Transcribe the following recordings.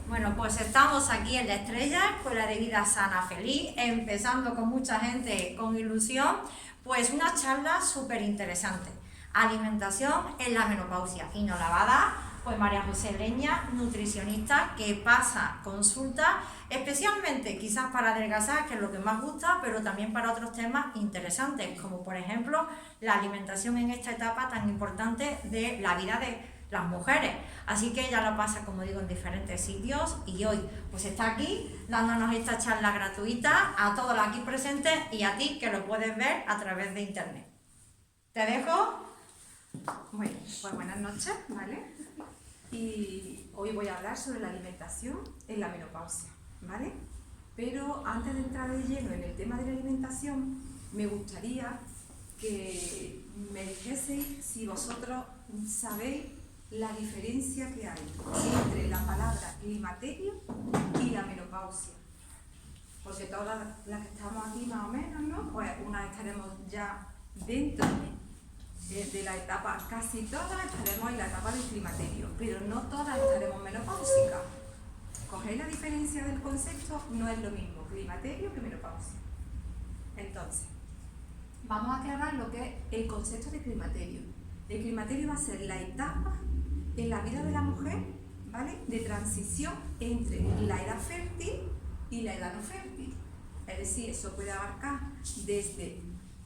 Bueno, pues estamos aquí en La Estrella, Escuela de Vida Sana Feliz, empezando con mucha gente con ilusión, pues una charla súper interesante. Alimentación en la menopausia. Y nos la va a dar pues María José Leña, nutricionista, que pasa consulta, especialmente quizás para adelgazar, que es lo que más gusta, pero también para otros temas interesantes, como por ejemplo la alimentación en esta etapa tan importante de la vida de las mujeres. Así que ella lo pasa, como digo, en diferentes sitios y hoy pues está aquí dándonos esta charla gratuita a todos los aquí presentes y a ti que lo puedes ver a través de internet. Te dejo. Bueno, pues buenas noches, ¿vale? Y hoy voy a hablar sobre la alimentación en la menopausia, ¿vale? Pero antes de entrar de lleno en el tema de la alimentación, me gustaría que me dijeseis si vosotros sabéis la diferencia que hay entre la palabra climaterio y la menopausia. Porque todas las que estamos aquí más o menos, ¿no? Pues unas estaremos ya dentro de la etapa, casi todas estaremos en la etapa del climaterio, pero no todas estaremos menopáusicas. ¿Cogéis la diferencia del concepto? No es lo mismo climaterio que menopausia. Entonces, vamos a aclarar lo que es el concepto de climaterio. El climaterio va a ser la etapa en la vida de la mujer, ¿vale?, de transición entre la edad fértil y la edad no fértil. Es decir, eso puede abarcar desde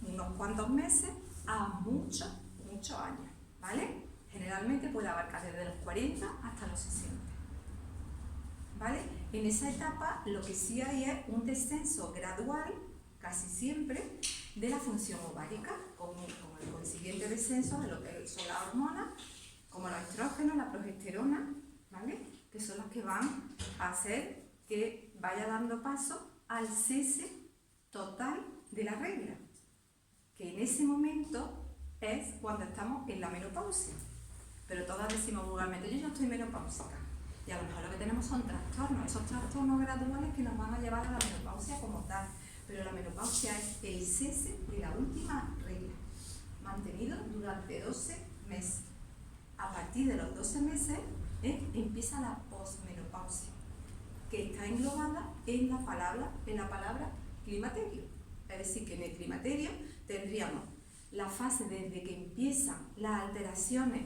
unos cuantos meses a muchos años, ¿vale? Generalmente puede abarcar desde los 40 hasta los 60, ¿vale? En esa etapa lo que sí hay es un descenso gradual, casi siempre, de la función ovárica, con el consiguiente descenso de lo que son las hormonas, como los estrógenos, la progesterona, ¿vale?, que son las que van a hacer que vaya dando paso al cese total de la regla, que en ese momento es cuando estamos en la menopausia. Pero todas decimos vulgarmente, yo ya estoy menopáusica, y a lo mejor lo que tenemos son trastornos, esos trastornos graduales que nos van a llevar a la menopausia como tal. Pero la menopausia es el cese de la última regla, mantenido durante 12 meses. A partir de los 12 meses empieza la posmenopausia, que está englobada en la palabra climaterio. Es decir, que en el climaterio tendríamos la fase desde que empiezan las alteraciones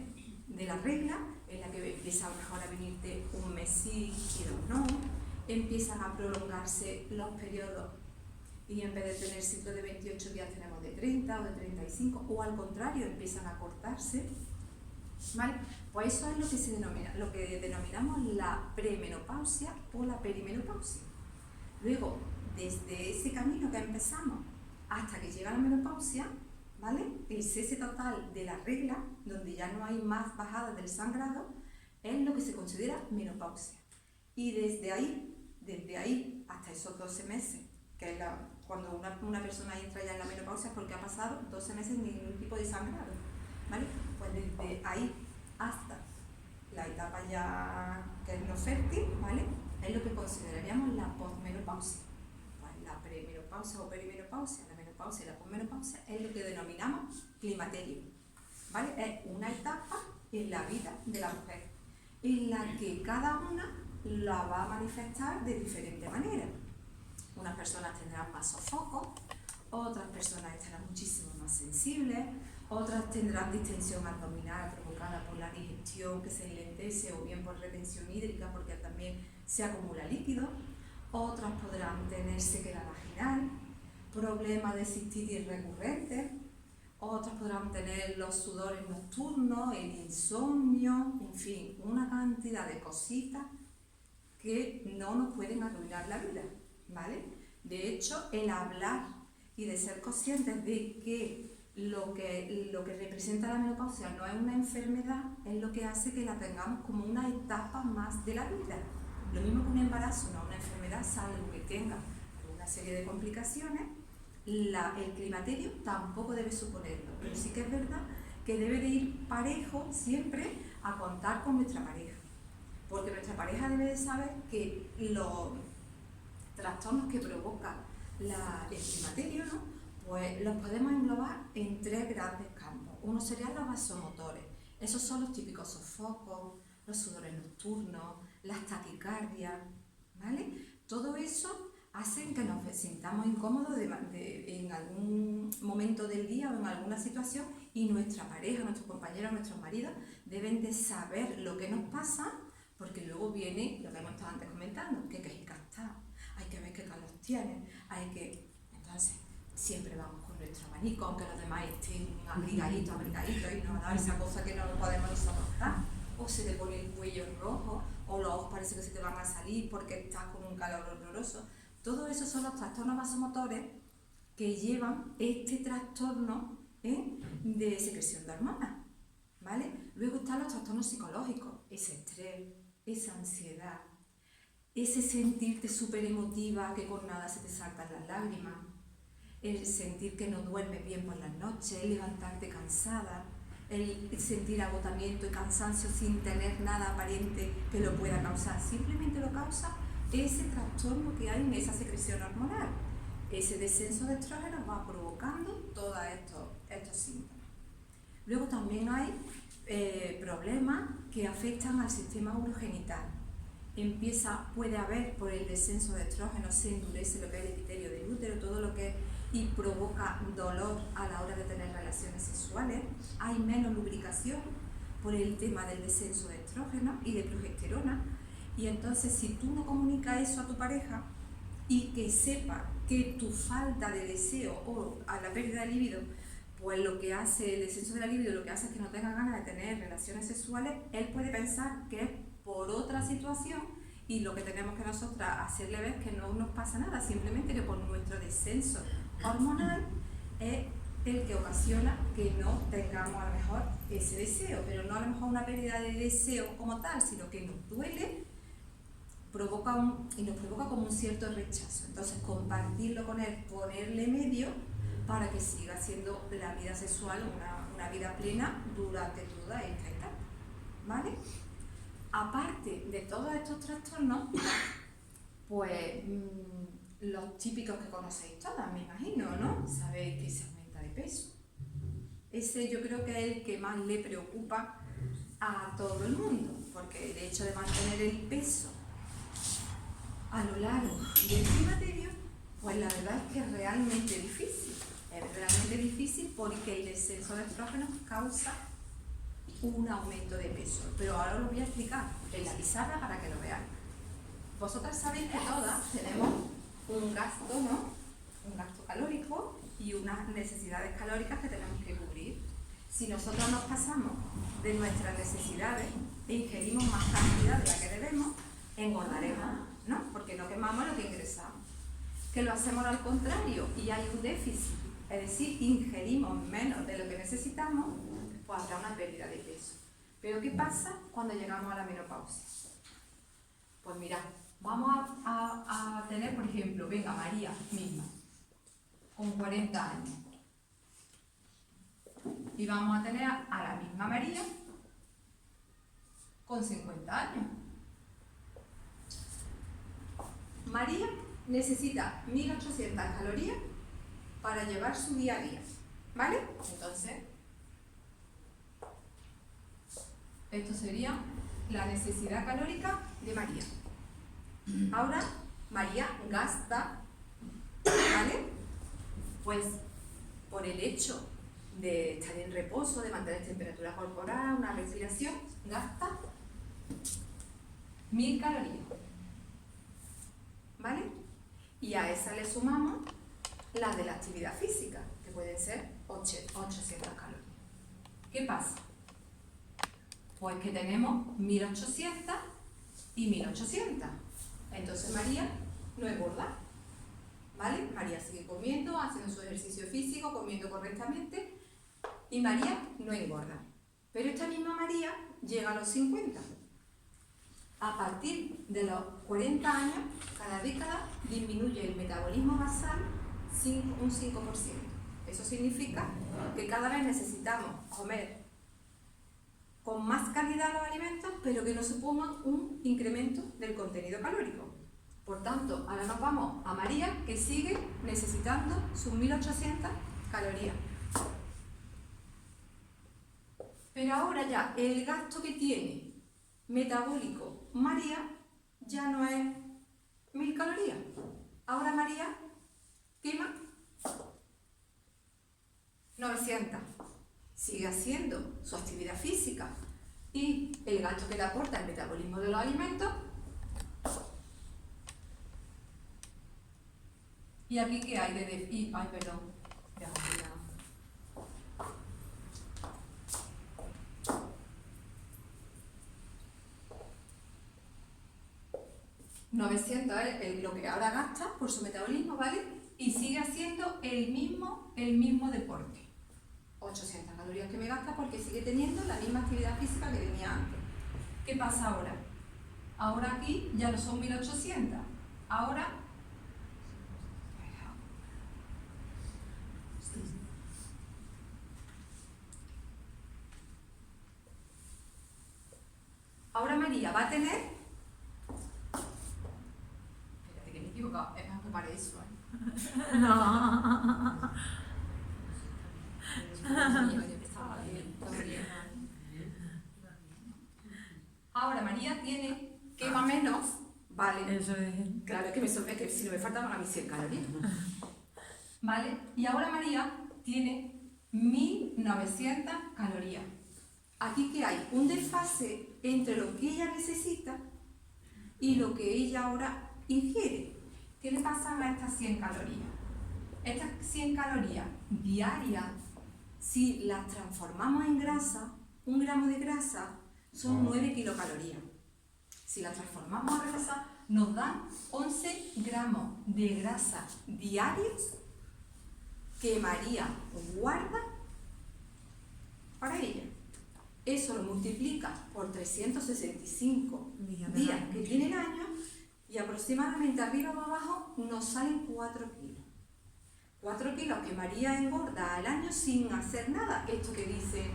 de la regla, en la que empieza a lo mejor a venirte un mes sí y dos no, empiezan a prolongarse los periodos y en vez de tener ciclo de 28 días tenemos de 30 o de 35, o al contrario, empiezan a cortarse, ¿vale? Pues eso es lo que se denomina, lo que denominamos la premenopausia o la perimenopausia. Luego, desde ese camino que empezamos hasta que llega la menopausia, ¿vale?, el cese total de la regla, donde ya no hay más bajada del sangrado, es lo que se considera menopausia. Y desde ahí hasta esos 12 meses, que es cuando una persona entra ya en la menopausia es porque ha pasado 12 meses sin ningún tipo de sangrado, ¿vale? Pues desde ahí hasta la etapa ya que es no fértil, ¿vale?, es lo que consideraríamos la posmenopausia. Pues la premenopausia o perimenopausia, la menopausia y la posmenopausia es lo que denominamos climaterio, ¿vale? Es una etapa en la vida de la mujer en la que cada una la va a manifestar de diferente manera. Unas personas tendrán más sofocos, otras personas estarán muchísimo más sensibles, otras tendrán distensión abdominal provocada por la digestión que se enlentece o bien por retención hídrica porque también se acumula líquido, otras podrán tener sequedad vaginal, problemas de cistitis recurrentes, otras podrán tener los sudores nocturnos, el insomnio, en fin, una cantidad de cositas que no nos pueden arruinar la vida, ¿vale? De hecho, el hablar y de ser conscientes de que lo que representa la menopausia no es una enfermedad, es lo que hace que la tengamos como una etapa más de la vida. Lo mismo que un embarazo no es una enfermedad, salvo que tenga una serie de complicaciones, el climaterio tampoco debe suponerlo, pero sí que es verdad que debe de ir parejo siempre a contar con nuestra pareja, porque nuestra pareja debe de saber que los trastornos que provoca el climaterio, ¿no?, pues los podemos englobar en 3 grandes campos. Uno serían los vasomotores, esos son los típicos sofocos, los sudores nocturnos, las taquicardias, ¿vale? Todo eso hace que nos sintamos incómodos en algún momento del día o en alguna situación, y nuestra pareja, nuestros compañeros, nuestros maridos deben de saber lo que nos pasa, porque luego viene lo que hemos estado antes comentando, que hay que estar, hay que ver qué calor tienen, hay que... Entonces, siempre vamos con nuestro abanico, aunque los demás estén abrigaditos, y nos da esa cosa que no lo podemos soportar. O se te pone el cuello rojo, o los ojos parece que se te van a salir porque estás con un calor horroroso. Todo eso son los trastornos vasomotores que llevan este trastorno de secreción de hormonas, ¿vale? Luego están los trastornos psicológicos, ese estrés, esa ansiedad, ese sentirte súper emotiva que con nada se te saltan las lágrimas, el sentir que no duermes bien por las noches, el levantarte cansada, el sentir agotamiento y cansancio sin tener nada aparente que lo pueda causar. Simplemente lo causa ese trastorno que hay en esa secreción hormonal. Ese descenso de estrógenos va provocando todos estos síntomas. Luego también hay problemas que afectan al sistema urogenital. Puede haber, por el descenso de estrógenos, se endurece lo que es el epitelio del útero, todo lo que es, y provoca dolor a la hora de tener relaciones sexuales. Hay menos lubricación por el tema del descenso de estrógenos y de progesterona. Y entonces, si tú no comunicas eso a tu pareja y que sepa que tu falta de deseo o a la pérdida de libido, pues lo que hace el descenso de la libido, lo que hace es que no tenga ganas de tener relaciones sexuales, él puede pensar que es por otra situación, y lo que tenemos que nosotras hacerle ver es que no nos pasa nada, simplemente que por nuestro descenso hormonal es el que ocasiona que no tengamos a lo mejor ese deseo, pero no a lo mejor una pérdida de deseo como tal, sino que nos duele y nos provoca como un cierto rechazo. Entonces, compartirlo con él, ponerle medio para que siga siendo la vida sexual una vida plena durante toda esta etapa, ¿vale? Aparte de todos estos trastornos, pues los típicos que conocéis todas, me imagino, ¿no? Sabéis que se aumenta de peso. Ese yo creo que es el que más le preocupa a todo el mundo, porque el hecho de mantener el peso a lo largo del climaterio, pues la verdad es que es realmente difícil. Es realmente difícil porque el descenso de estrógenos causa un aumento de peso. Pero ahora os lo voy a explicar en la pizarra para que lo veáis. Vosotras sabéis que todas tenemos un gasto, ¿no? Un gasto calórico y unas necesidades calóricas que tenemos que cubrir. Si nosotros nos pasamos de nuestras necesidades e ingerimos más cantidad de la que debemos, engordaremos, ¿no? Porque no quemamos lo que ingresamos. Que lo hacemos al contrario y hay un déficit, es decir, ingerimos menos de lo que necesitamos, pues habrá una pérdida de peso. Pero ¿qué pasa cuando llegamos a la menopausia? Pues mirad, vamos a tener, por ejemplo, venga, María misma, con 40 años. Y vamos a tener a la misma María con 50 años. María necesita 1800 calorías para llevar su día a día, ¿vale? Entonces, esto sería la necesidad calórica de María. Ahora, María gasta, ¿vale? Pues por el hecho de estar en reposo, de mantener temperatura corporal, una respiración, gasta 1000 calorías, ¿vale? Y a esa le sumamos las de la actividad física, que pueden ser 800 calorías. ¿Qué pasa? Pues que tenemos 1800 y 1800. Entonces María no engorda, ¿vale? María sigue comiendo, haciendo su ejercicio físico, comiendo correctamente, y María no engorda. Pero esta misma María llega a los 50. A partir de los 40 años, cada década disminuye el metabolismo basal un 5%. Eso significa que cada vez necesitamos comer con más calidad los alimentos, pero que no supongan un incremento del contenido calórico. Por tanto, ahora nos vamos a María, que sigue necesitando sus 1800 calorías. Pero ahora ya el gasto que tiene metabólico María ya no es 1000 calorías. Ahora María quema 900. Sigue haciendo su actividad física y el gasto que le aporta el metabolismo de los alimentos. ¿Y aquí qué hay de ay, perdón. Ya, ya. 900 es lo que ahora gasta por su metabolismo, ¿vale? Y sigue haciendo el mismo deporte. 800 calorías que me gasta porque sigue teniendo la misma actividad física que tenía antes. ¿Qué pasa ahora? Ahora aquí ya no son 1800. Ahora María va a tener... Espérate que me he equivocado, es más que para eso, ¿eh? No. Ahora María tiene quema menos, ¿vale? Eso es. Claro, es que si no me faltaban a mí 100 calorías. ¿Vale? Y ahora María tiene 1900 calorías. Aquí que hay un desfase entre lo que ella necesita y lo que ella ahora ingiere. ¿Qué le pasa a estas 100 calorías? Estas 100 calorías diarias, si las transformamos en grasa, 1 gramo de grasa son 9 kilocalorías. Si las transformamos en grasa, nos dan 11 gramos de grasa diarios que María guarda para ella. Eso lo multiplica por 365 días que tiene el año y aproximadamente arriba o abajo nos salen 4 kilos. 4 kilos que María engorda al año sin hacer nada. Esto que dice,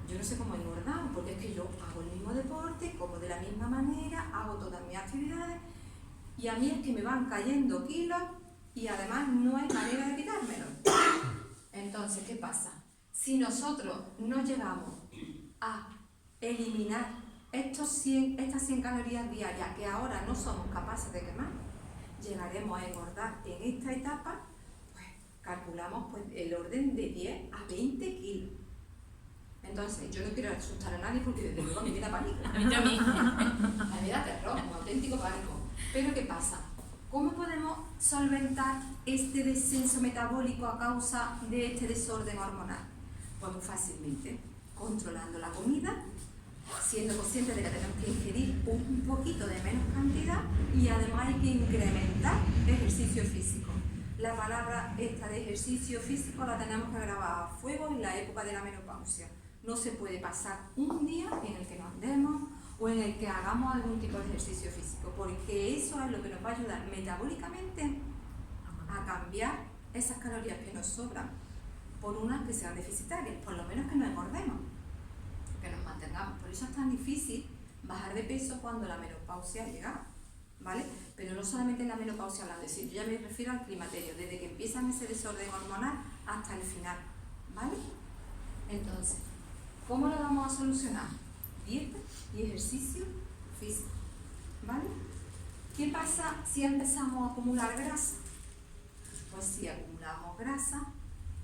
yo no sé cómo he engordado, porque es que yo hago el mismo deporte, como de la misma manera, hago todas mis actividades y a mí es que me van cayendo kilos y además no hay manera de quitármelos. Entonces, ¿qué pasa? Si nosotros no llegamos a eliminar estas 100 calorías diarias que ahora no somos capaces de quemar, llegaremos a engordar en esta etapa, pues calculamos pues, el orden de 10 a 20 kilos. Entonces, yo no quiero asustar a nadie porque desde luego me da pánico. A mí también. A mí me da terror, un auténtico pánico. Pero ¿qué pasa? ¿Cómo podemos solventar este descenso metabólico a causa de este desorden hormonal? Pues muy fácilmente, controlando la comida, siendo conscientes de que tenemos que ingerir un poquito de menos cantidad y además hay que incrementar el ejercicio físico. La palabra esta de ejercicio físico la tenemos que grabar a fuego en la época de la menopausia. No se puede pasar un día en el que nos andemos o en el que hagamos algún tipo de ejercicio físico, porque eso es lo que nos va a ayudar metabólicamente a cambiar esas calorías que nos sobran por unas que sean deficitarias, por lo menos que no engordemos, que nos mantengamos. Por eso es tan difícil bajar de peso cuando la menopausia llega, ¿vale? Pero no solamente en la menopausia hablando, es decir, yo ya me refiero al climaterio, desde que empiezan ese desorden hormonal hasta el final, ¿vale? Entonces, ¿cómo lo vamos a solucionar? Dieta y ejercicio físico, ¿vale? ¿Qué pasa si empezamos a acumular grasa? Pues si acumulamos grasa,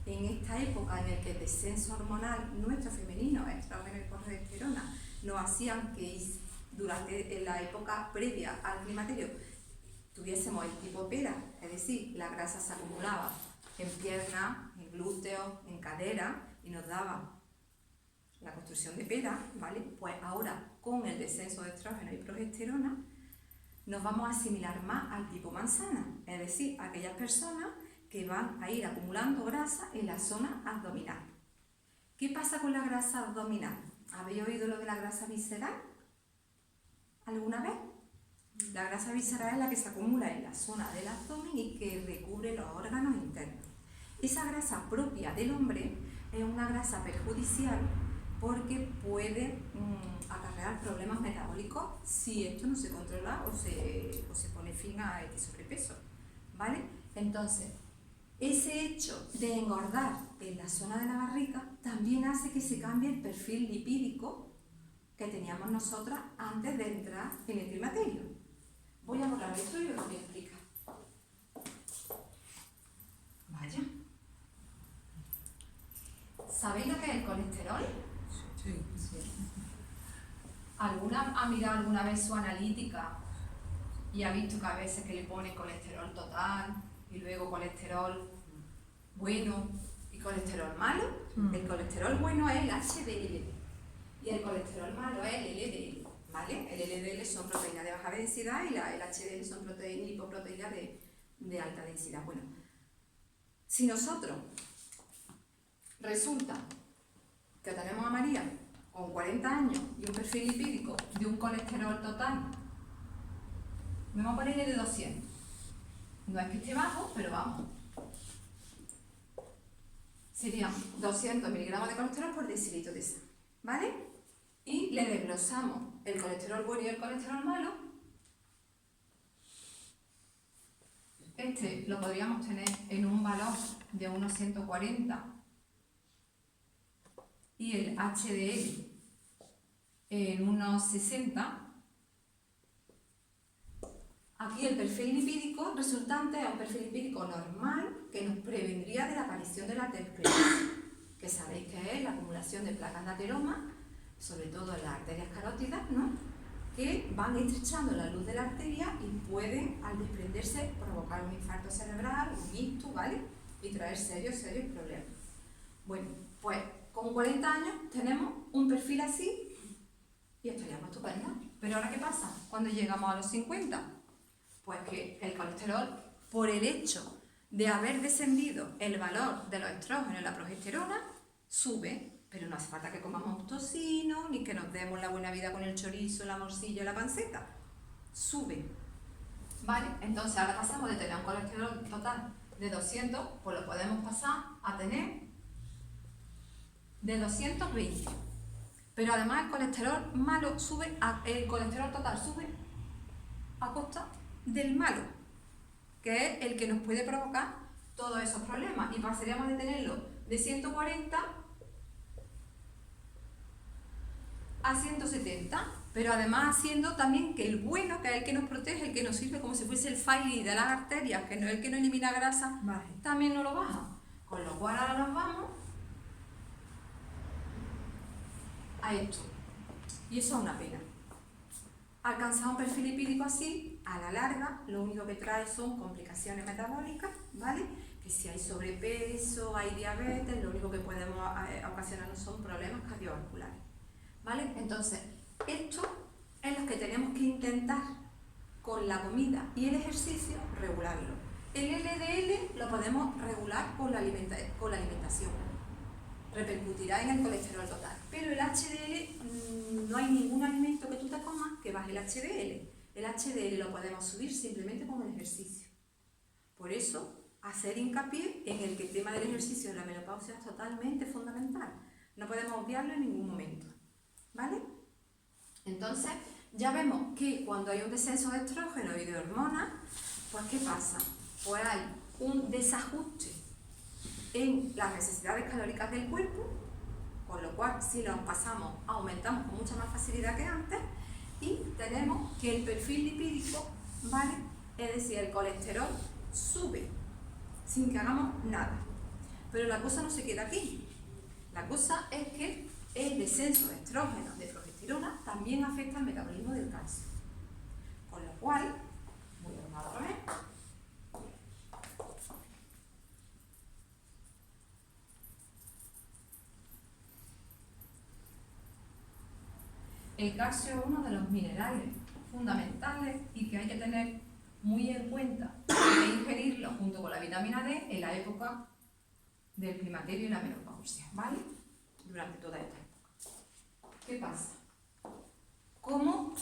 en esta época en la que el descenso hormonal nuestro femenino, estrógeno y progesterona, nos hacían que durante la época previa al climaterio tuviésemos el tipo pera, es decir, la grasa se acumulaba en piernas, en glúteos, en cadera y nos daba la construcción de pera, ¿vale? Pues ahora con el descenso de estrógeno y progesterona nos vamos a asimilar más al tipo manzana, es decir, aquellas personas que van a ir acumulando grasa en la zona abdominal. ¿Qué pasa con la grasa abdominal? ¿Habéis oído lo de la grasa visceral alguna vez? La grasa visceral es la que se acumula en la zona del abdomen y que recubre los órganos internos. Esa grasa propia del hombre es una grasa perjudicial porque puede acarrear problemas metabólicos si esto no se controla o se pone fin a este sobrepeso, ¿vale? Entonces, ese hecho de engordar en la zona de la barriga también hace que se cambie el perfil lipídico que teníamos nosotras antes de entrar en el climaterio. Voy a borrar esto y os lo voy a explicar. Vaya. ¿Sabéis lo que es el colesterol? Sí. ¿Alguna ha mirado alguna vez su analítica y ha visto que a veces que le pone colesterol total y luego colesterol bueno y colesterol malo? El colesterol bueno es el HDL y el colesterol malo es el LDL, ¿vale? El LDL son proteínas de baja densidad y el HDL son lipoproteínas de alta densidad. Bueno, si nosotros resulta que tenemos a María con 40 años y un perfil lipídico de un colesterol total, vamos a ponerle de 200. No es que esté bajo, pero vamos. Serían 200 miligramos de colesterol por decilitro de sangre, ¿vale? Y le desglosamos el colesterol bueno y el colesterol malo. Este lo podríamos tener en un valor de unos 140 y el HDL en unos 60. Aquí el perfil lipídico resultante es un perfil lipídico normal que nos prevendría de la aparición de la aterosclerosis, que sabéis que es la acumulación de placas de ateroma, sobre todo en las arterias carótidas, ¿no?, que van estrechando la luz de la arteria y pueden, al desprenderse, provocar un infarto cerebral, un ictus, ¿vale?, y traer serios problemas. Bueno, pues con 40 años tenemos un perfil así y estaríamos estupendos. Pero ahora, ¿qué pasa cuando llegamos a los 50? Pues que el colesterol, por el hecho de haber descendido el valor de los estrógenos y la progesterona, sube, pero no hace falta que comamos tocino, ni que nos demos la buena vida con el chorizo, la morcilla y la panceta. Sube. ¿Vale? Entonces ahora pasamos de tener un colesterol total de 200, pues lo podemos pasar a tener de 220. Pero además el colesterol malo sube, el colesterol total sube a costa del malo, que es el que nos puede provocar todos esos problemas, y pasaríamos de tenerlo de 140 a 170, pero además haciendo también que el bueno, que es el que nos protege, el que nos sirve como si fuese el Fairy de las arterias, que no es el que no elimina grasa, Vale. también no lo baja. Con lo cual ahora nos vamos a esto, y eso es una pena. Alcanzar un perfil lipídico así, a la larga, lo único que trae son complicaciones metabólicas, ¿vale? Que si hay sobrepeso, hay diabetes, lo único que podemos ocasionarnos son problemas cardiovasculares, ¿vale? Entonces, esto es lo que tenemos que intentar con la comida y el ejercicio regularlo. El LDL lo podemos regular con la alimentación. Repercutirá en el colesterol total. Pero el HDL, no hay ningún alimento que tú te comas que baje el HDL. El HDL lo podemos subir simplemente con el ejercicio. Por eso, hacer hincapié en el que el tema del ejercicio en la menopausia es totalmente fundamental. No podemos obviarlo en ningún momento, ¿vale? Entonces, ya vemos que cuando hay un descenso de estrógeno y de hormonas, pues ¿qué pasa? Pues hay un desajuste en las necesidades calóricas del cuerpo, con lo cual si nos pasamos, aumentamos con mucha más facilidad que antes, y tenemos que el perfil lipídico, ¿vale?, es decir, el colesterol sube sin que hagamos nada. Pero la cosa no se queda aquí. La cosa es que el descenso de estrógeno, de progesterona, también afecta al metabolismo del calcio. Con lo cual, voy a tomar otra vez. El calcio es uno de los minerales fundamentales y que hay que tener muy en cuenta e ingerirlo junto con la vitamina D en la época del climaterio y la menopausia, ¿vale? Durante toda esta época. ¿Qué pasa? ¿Cómo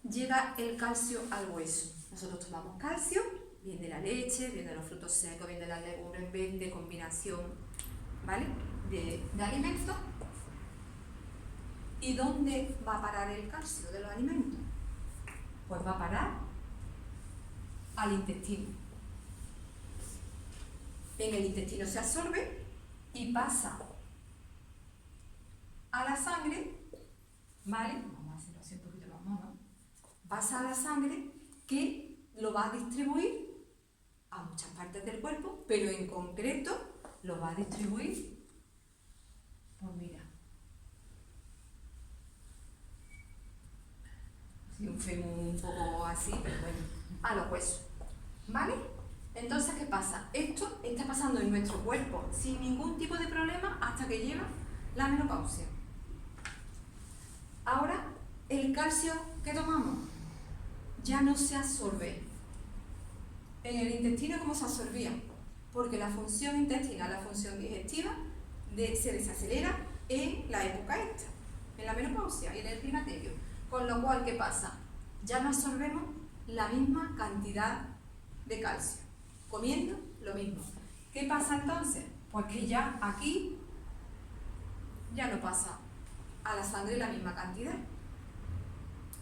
llega el calcio al hueso? Nosotros tomamos calcio, bien de la leche, bien de los frutos secos, bien de las legumbres, bien de combinación, ¿vale?, de alimentos. ¿Y dónde va a parar el calcio de los alimentos? Pues va a parar al intestino. En el intestino se absorbe y pasa a la sangre, ¿vale? Vamos a hacerlo así un poquito más mono. Pasa a la sangre que lo va a distribuir a muchas partes del cuerpo, pero en concreto lo va a distribuir, pues mira, sí, un fémur un poco así, pero bueno, a los huesos, ¿vale? Entonces, ¿qué pasa? Esto está pasando en nuestro cuerpo sin ningún tipo de problema hasta que llega la menopausia. Ahora, el calcio que tomamos ya no se absorbe. En el intestino, ¿cómo se absorbía? Porque la función intestinal, la función digestiva, se desacelera en la época esta, en la menopausia y en el climaterio. Con lo cual, ¿qué pasa? Ya no absorbemos la misma cantidad de calcio, comiendo lo mismo. ¿Qué pasa entonces? Pues que ya aquí ya no pasa a la sangre la misma cantidad.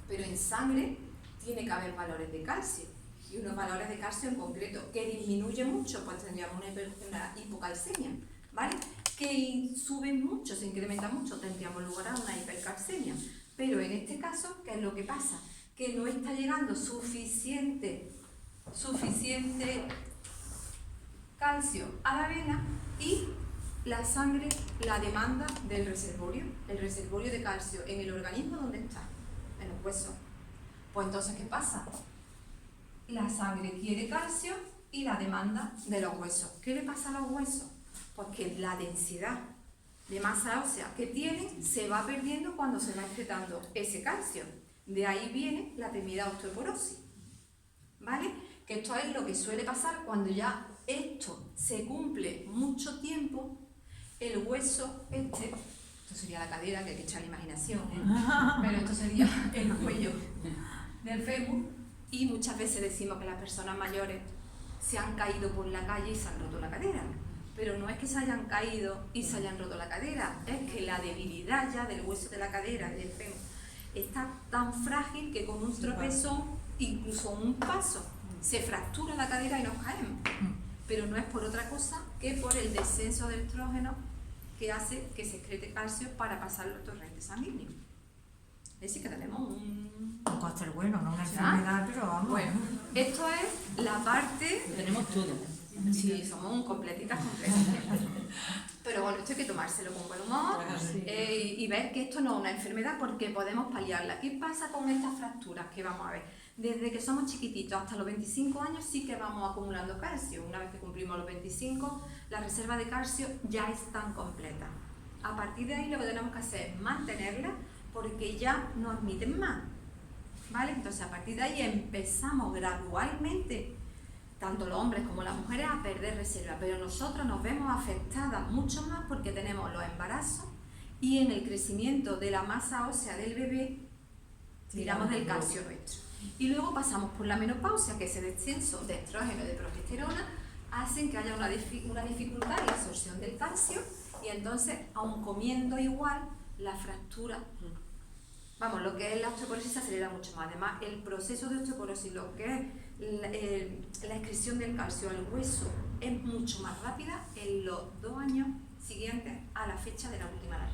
Pero en sangre tiene que haber valores de calcio. Y unos valores de calcio en concreto que disminuye mucho, pues tendríamos una hipocalcemia, ¿vale? Que sube mucho, se incrementa mucho, tendríamos lugar a una hipercalcemia. Pero en este caso, ¿qué es lo que pasa? Que no está llegando suficiente calcio a la vena y la sangre la demanda del reservorio, el reservorio de calcio en el organismo, ¿dónde está? En los huesos. Pues entonces, ¿qué pasa? La sangre quiere calcio y la demanda de los huesos. ¿Qué le pasa a los huesos? Pues que la densidad de masa ósea que tienen se va perdiendo cuando se va excretando ese calcio. De ahí viene la temida osteoporosis, ¿vale? Que esto es lo que suele pasar cuando ya esto se cumple mucho tiempo, el hueso esto sería la cadera, que hay que echar la imaginación, ¿eh? Pero esto sería el cuello del fémur. Y muchas veces decimos que las personas mayores se han caído por la calle y se han roto la cadera. Pero no es que se hayan caído y se hayan roto la cadera, es que la debilidad ya del hueso de la cadera y del fémur está tan frágil que con un tropezón, incluso un paso, se fractura la cadera y nos caemos. Pero no es por otra cosa que por el descenso del estrógeno que hace que se excrete calcio para pasar los torrentes sanguíneos. Es decir, que tenemos un cóctel bueno, no una enfermedad, pero vamos. Bueno, esto es la parte... Tenemos todo. Sí, somos un completitas. Pero bueno, esto hay que tomárselo con buen humor y ver que esto no es una enfermedad porque podemos paliarla. ¿Qué pasa con estas fracturas que vamos a ver? Desde que somos chiquititos hasta los 25 años sí que vamos acumulando calcio. Una vez que cumplimos los 25, las reservas de calcio ya están completas. A partir de ahí lo que tenemos que hacer es mantenerlas porque ya no admiten más, ¿vale? Entonces a partir de ahí empezamos gradualmente, tanto los hombres como las mujeres, a perder reserva, pero nosotros nos vemos afectadas mucho más porque tenemos los embarazos y en el crecimiento de la masa ósea del bebé tiramos del calcio nuestro. Y luego pasamos por la menopausia, que ese descenso de estrógeno y de progesterona hacen que haya una dificultad en la absorción del calcio y entonces, aun comiendo igual, la fractura, vamos, lo que es la osteoporosis se acelera mucho más. Además, el proceso de osteoporosis, lo que es la excreción del calcio al hueso, es mucho más rápida en los 2 años siguientes a la fecha de la última regla.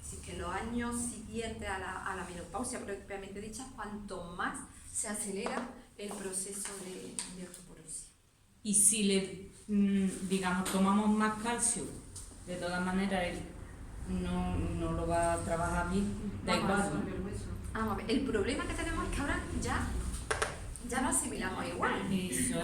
Así que los años siguientes a la menopausia propiamente dicha, cuanto más se acelera el proceso de osteoporosis. Y si le, digamos, tomamos más calcio, de todas maneras él no lo va a trabajar bien, da igual. Vamos a ver, el problema que tenemos es que ahora ya no asimilamos igual,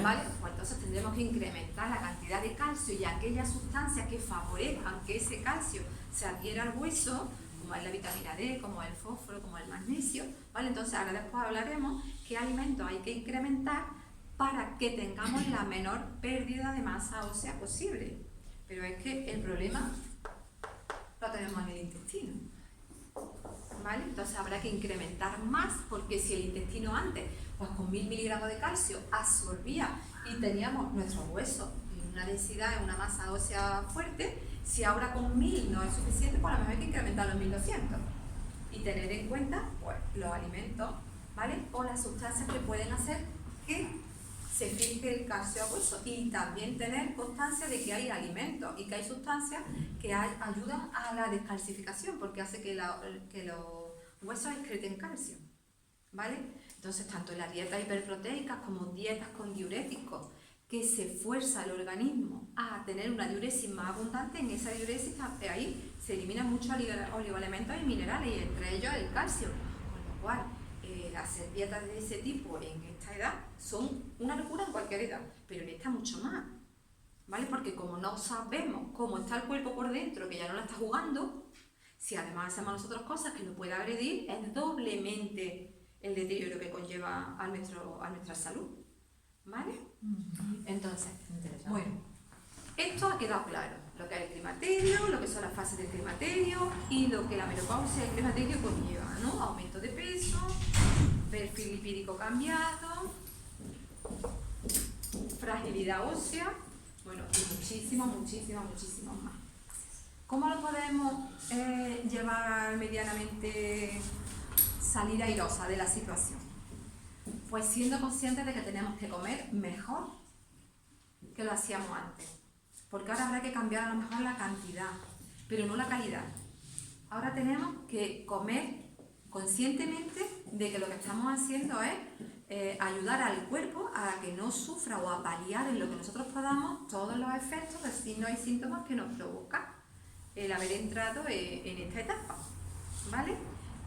¿vale? Pues entonces tendremos que incrementar la cantidad de calcio y aquellas sustancias que favorezcan que ese calcio se adhiera al hueso, como es la vitamina D, como el fósforo, como el magnesio, ¿vale? Entonces ahora después hablaremos qué alimentos hay que incrementar para que tengamos la menor pérdida de masa ósea posible. Pero es que el problema lo tenemos en el intestino, ¿vale? Entonces habrá que incrementar más porque si el intestino antes, pues con 1000 miligramos de calcio absorbía y teníamos nuestros huesos en una densidad, en una masa ósea fuerte, si ahora con 1000 no es suficiente, pues a lo mejor hay que incrementarlo en 1200 y tener en cuenta pues los alimentos, ¿vale? O las sustancias que pueden hacer que se fije el calcio a hueso y también tener constancia de que hay alimentos y que hay sustancias que ayudan a la descalcificación porque hace que huesos excreten calcio, ¿vale? Entonces, tanto en las dietas hiperproteicas como dietas con diuréticos, que se fuerza el organismo a tener una diuresis más abundante, en esa diuresis ahí se eliminan muchos oligoelementos y minerales, y entre ellos el calcio, con lo cual hacer dietas de ese tipo en esta edad son una locura en cualquier edad, pero en esta mucho más, ¿vale? Porque como no sabemos cómo está el cuerpo por dentro, que ya no la está jugando, si además hacemos nosotros cosas que nos puede agredir, es doblemente el deterioro que conlleva a nuestra salud, ¿vale? Entonces, bueno, esto ha quedado claro, lo que es el climaterio, lo que son las fases del climaterio y lo que la menopausia y el climaterio conlleva, ¿no? Aumento de peso, perfil lipídico cambiado, fragilidad ósea, bueno, y muchísimos más. ¿Cómo lo podemos llevar medianamente, salir airosa de la situación? Pues siendo conscientes de que tenemos que comer mejor que lo hacíamos antes. Porque ahora habrá que cambiar a lo mejor la cantidad, pero no la calidad. Ahora tenemos que comer conscientemente de que lo que estamos haciendo es ayudar al cuerpo a que no sufra o a paliar en lo que nosotros podamos todos los efectos de signos y síntomas que nos provoca el haber entrado en esta etapa, ¿vale?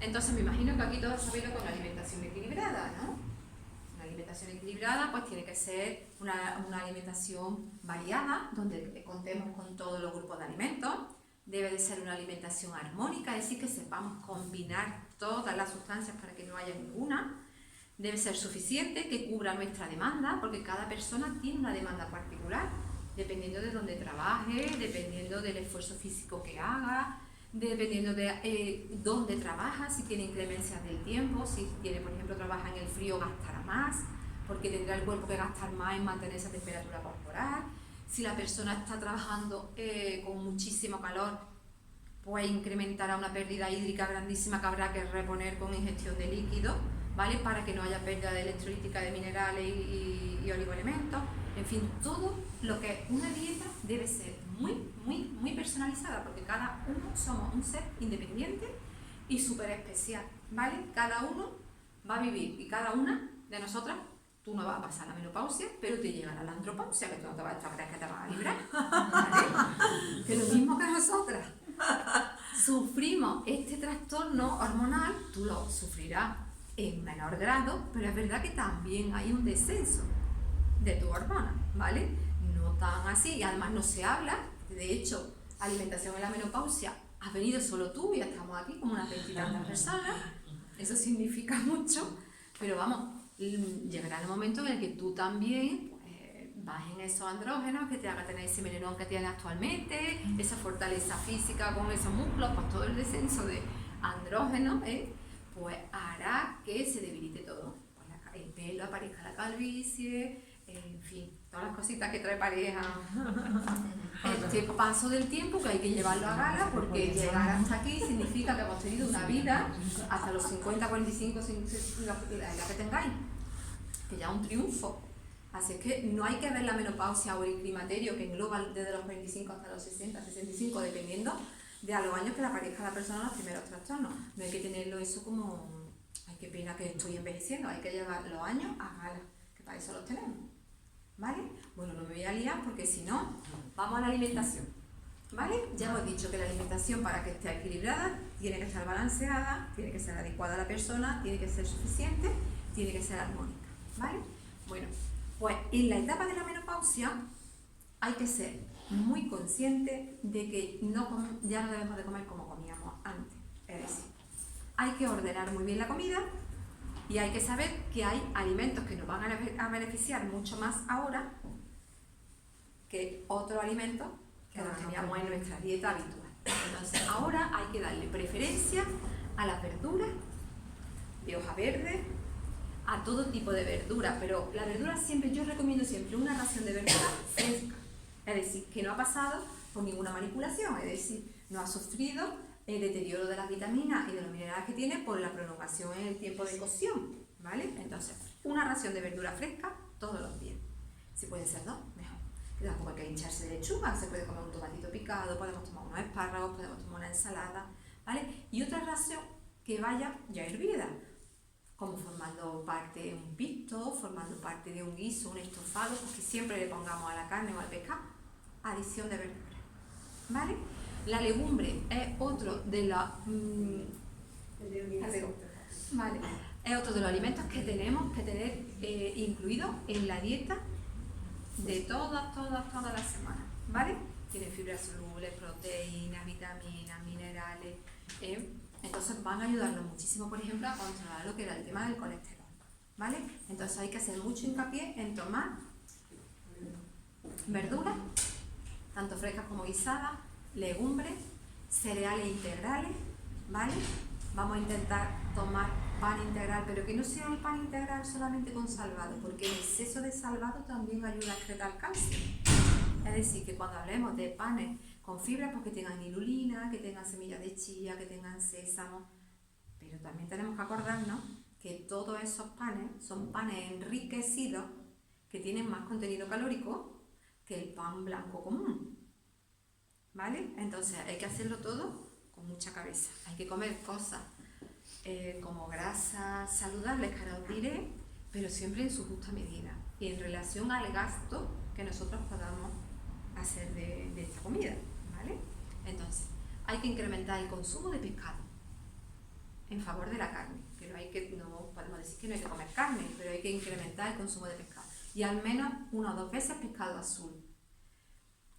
Entonces me imagino que aquí todos sabéis lo que es una alimentación equilibrada, ¿no? Una alimentación equilibrada pues tiene que ser una alimentación variada, donde contemos con todos los grupos de alimentos. Debe de ser una alimentación armónica, es decir, que sepamos combinar todas las sustancias para que no haya ninguna. Debe ser suficiente, que cubra nuestra demanda, porque cada persona tiene una demanda particular, dependiendo de dónde trabaje, dependiendo del esfuerzo físico que haga, dependiendo de dónde trabaja, si tiene inclemencias del tiempo, si tiene, por ejemplo, trabaja en el frío, gastará más, porque tendrá el cuerpo que gastar más en mantener esa temperatura corporal. Si la persona está trabajando con muchísimo calor, pues incrementará una pérdida hídrica grandísima que habrá que reponer con ingestión de líquidos, ¿vale? Para que no haya pérdida de electrolítica, de minerales y oligoelementos. En fin, todo lo que es una dieta debe ser muy personalizada, porque cada uno somos un ser independiente y súper especial, ¿vale? Cada uno va a vivir, y cada una de nosotras, tú no vas a pasar la menopausia, pero te llegará la andropausia, que tú no te vas a creer que te vas a librar, ¿vale? Que lo mismo que nosotras sufrimos este trastorno hormonal, tú lo sufrirás en menor grado, pero es verdad que también hay un descenso de tu hormona, ¿vale? No tan así, y además no se habla. De hecho, alimentación en la menopausia has venido solo tú y estamos aquí como unas 20 y tantas personas, eso significa mucho, pero vamos, llegará el momento en el que tú también bajen esos andrógenos que te haga tener ese melenón que tienes actualmente, esa fortaleza física con esos músculos, pues todo el descenso de andrógenos, pues hará que se debilite todo, pues el pelo, aparezca la calvicie, en fin, todas las cositas que trae pareja. Este paso del tiempo que hay que llevarlo a gala, porque llegar hasta aquí significa que hemos tenido una vida hasta los 50, 45, la que tengáis, que ya es un triunfo. Así es que no hay que ver la menopausia o el climaterio, que engloba desde los 25 hasta los 60, 65, dependiendo de a los años que le aparezca a la persona los primeros trastornos. No hay que tenerlo eso como, ay, qué pena que estoy envejeciendo, hay que llevar los años a gala, que para eso los tenemos, ¿vale? Bueno, no me voy a liar porque si no, vamos a la alimentación, ¿vale? Ya hemos dicho que la alimentación, para que esté equilibrada, tiene que estar balanceada, tiene que ser adecuada a la persona, tiene que ser suficiente, tiene que ser armónica, ¿vale? Bueno, pues en la etapa de la menopausia hay que ser muy consciente de que ya no debemos de comer como comíamos antes. Es decir, hay que ordenar muy bien la comida y hay que saber que hay alimentos que nos van a beneficiar mucho más ahora que otros alimentos que los teníamos en nuestra dieta habitual. Entonces ahora hay que darle preferencia a las verduras de hoja verde, a todo tipo de verduras, pero la verdura siempre, yo recomiendo siempre una ración de verdura fresca, es decir, que no ha pasado por ninguna manipulación, es decir, no ha sufrido el deterioro de las vitaminas y de los minerales que tiene por la prolongación en el tiempo de cocción, ¿vale? Entonces, una ración de verdura fresca todos los días. Si pueden ser dos, mejor. Que tampoco hay que hincharse de lechuga, se puede comer un tomatito picado, podemos tomar unos espárragos, podemos tomar una ensalada, ¿vale? Y otra ración que vaya ya hervida, como formando parte de un pisto, formando parte de un guiso, un estofado, porque siempre le pongamos a la carne o al pescado adición de verduras, ¿vale? La legumbre es otro de los vale, es otro de los alimentos que tenemos que tener incluidos en la dieta de todas las semanas, ¿vale? Tiene fibras solubles, proteínas, vitaminas, minerales, entonces van a ayudarnos muchísimo, por ejemplo, a controlar lo que era el tema del colesterol, ¿vale? Entonces hay que hacer mucho hincapié en tomar verduras, tanto frescas como guisadas, legumbres, cereales integrales, ¿vale? Vamos a intentar tomar pan integral, pero que no sea el pan integral solamente con salvado, porque el exceso de salvado también ayuda a excretar calcio. Es decir, que cuando hablemos de panes con fibra, pues que tengan inulina, que tengan semillas de chía, que tengan sésamo, pero también tenemos que acordarnos que todos esos panes son panes enriquecidos que tienen más contenido calórico que el pan blanco común, ¿vale? Entonces hay que hacerlo todo con mucha cabeza. Hay que comer cosas como grasas saludables, que ahora os diré, pero siempre en su justa medida y en relación al gasto que nosotros podamos hacer de esta comida, ¿vale? Entonces, hay que incrementar el consumo de pescado en favor de la carne, pero no podemos decir que no hay que comer carne, pero hay que incrementar el consumo de pescado y al menos 1 o 2 veces pescado azul.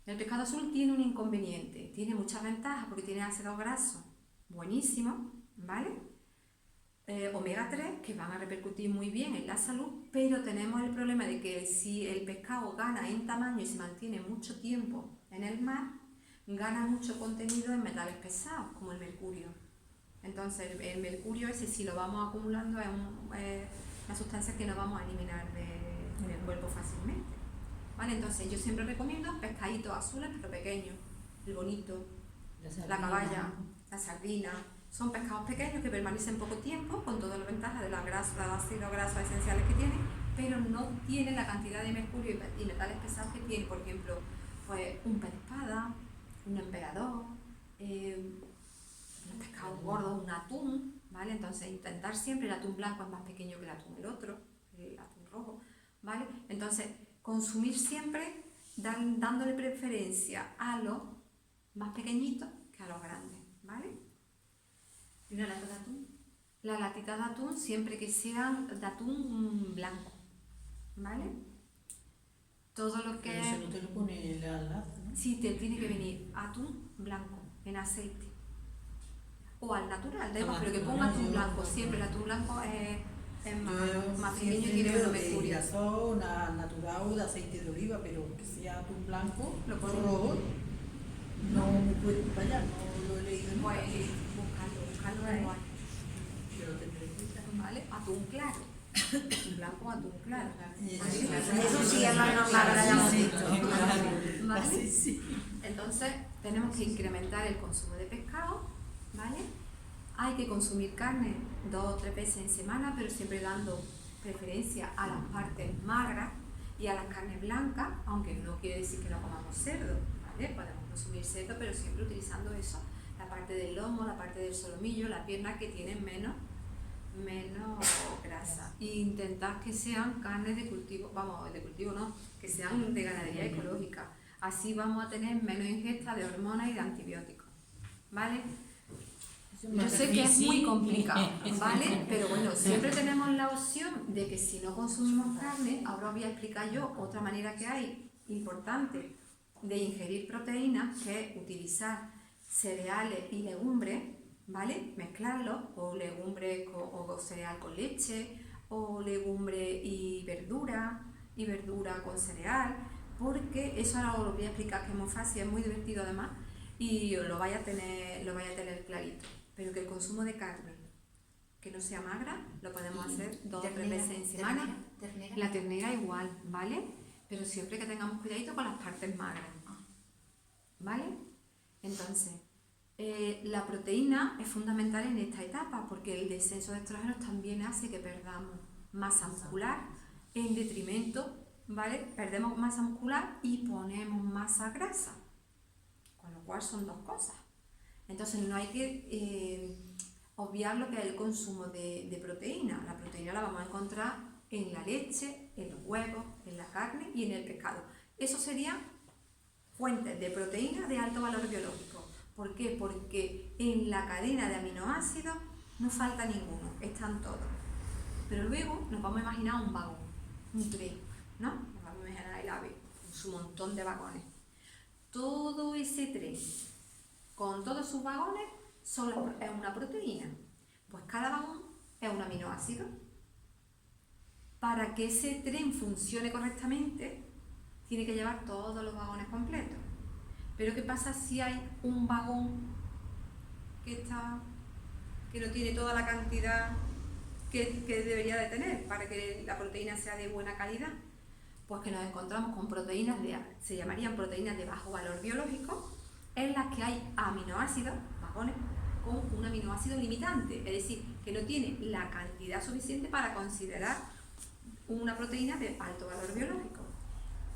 El pescado azul tiene un inconveniente, tiene muchas ventajas porque tiene ácidos grasos buenísimos, ¿vale? Omega 3 que van a repercutir muy bien en la salud, pero tenemos el problema de que si el pescado gana en tamaño y se mantiene mucho tiempo en el mar, gana mucho contenido en metales pesados, como el mercurio. Entonces el mercurio ese, si lo vamos acumulando, es una sustancia que no vamos a eliminar del cuerpo fácilmente, ¿vale? Entonces yo siempre recomiendo pescaditos azules pero pequeños, el bonito, la caballa, la sardina. Son pescados pequeños que permanecen poco tiempo con todas las ventajas de los ácidos grasos esenciales que tienen, pero no tienen la cantidad de mercurio y metales pesados que tiene, por ejemplo, pues un pez espada, un emperador, un pescado gordo, un atún, ¿vale? Entonces intentar siempre, el atún blanco es más pequeño que el atún rojo, ¿vale? Entonces consumir siempre dándole preferencia a los más pequeñitos que a los grandes, ¿vale? ¿Y una lata de atún? La latita de atún siempre que sean de atún blanco, ¿vale? Todo lo que... Pero eso no te lo pone en la lata, ¿no? Sí, te tiene que venir atún blanco, en aceite. O al natural, da igual, pero que ponga atún blanco. Siempre el atún blanco es más pequeño y tiene menos mercurio. Girasol, natural, de aceite de oliva, pero que sea atún blanco, Lo pone. rojo, no me puedo fallar, no lo he leído nunca. Pues buscarlo es igual. Pero tendré que usar. ¿Vale? Atún claro. Atún blanco o atún claro. Eso sí es más normal que lo hayamos visto. ¿Vale? Sí. Entonces tenemos que incrementar el consumo de pescado, ¿vale? Hay que consumir carne 2 o 3 veces en semana, pero siempre dando preferencia a las partes magras y a las carnes blancas, aunque no quiere decir que no comamos cerdo, ¿vale? Podemos consumir cerdo, pero siempre utilizando eso, la parte del lomo, la parte del solomillo, la pierna que tienen menos grasa. E intentar que sean carnes de cultivo, que sean de ganadería ecológica. Así vamos a tener menos ingesta de hormonas y de antibióticos, ¿vale? Yo sé que es muy complicado, ¿vale? Pero bueno, siempre tenemos la opción de que si no consumimos carne, ahora os voy a explicar yo otra manera que hay importante de ingerir proteínas, que es utilizar cereales y legumbres, ¿vale? Mezclarlos, o legumbres o cereal con leche, o legumbre y verdura con cereal, porque eso ahora os lo voy a explicar, que es muy fácil, es muy divertido además, y lo vais a tener clarito. Pero que el consumo de carne que no sea magra lo podemos hacer 2 o 3 veces en semana. La ternera igual, ¿vale? Pero siempre que tengamos cuidadito con las partes magras, ¿vale? Entonces, la proteína es fundamental en esta etapa porque el descenso de estrógenos también hace que perdamos masa muscular en detrimento, ¿vale? Perdemos masa muscular y ponemos masa grasa, con lo cual son 2 cosas. Entonces no hay que obviar lo que es el consumo de proteína. La proteína la vamos a encontrar en la leche, en los huevos, en la carne y en el pescado. Eso serían fuentes de proteína de alto valor biológico. ¿Por qué? Porque en la cadena de aminoácidos no falta ninguno, están todos. Pero luego nos vamos a imaginar un vagón, un tren, ¿no? Nos vamos a imaginar el AVE, con su montón de vagones. Todo ese tren, con todos sus vagones, es una proteína. Pues cada vagón es un aminoácido. Para que ese tren funcione correctamente, tiene que llevar todos los vagones completos. Pero ¿qué pasa si hay un vagón que no tiene toda la cantidad que debería de tener para que la proteína sea de buena calidad? Pues que nos encontramos con proteínas se llamarían proteínas de bajo valor biológico, en las que hay aminoácidos, vagones, con un aminoácido limitante, es decir, que no tiene la cantidad suficiente para considerar una proteína de alto valor biológico.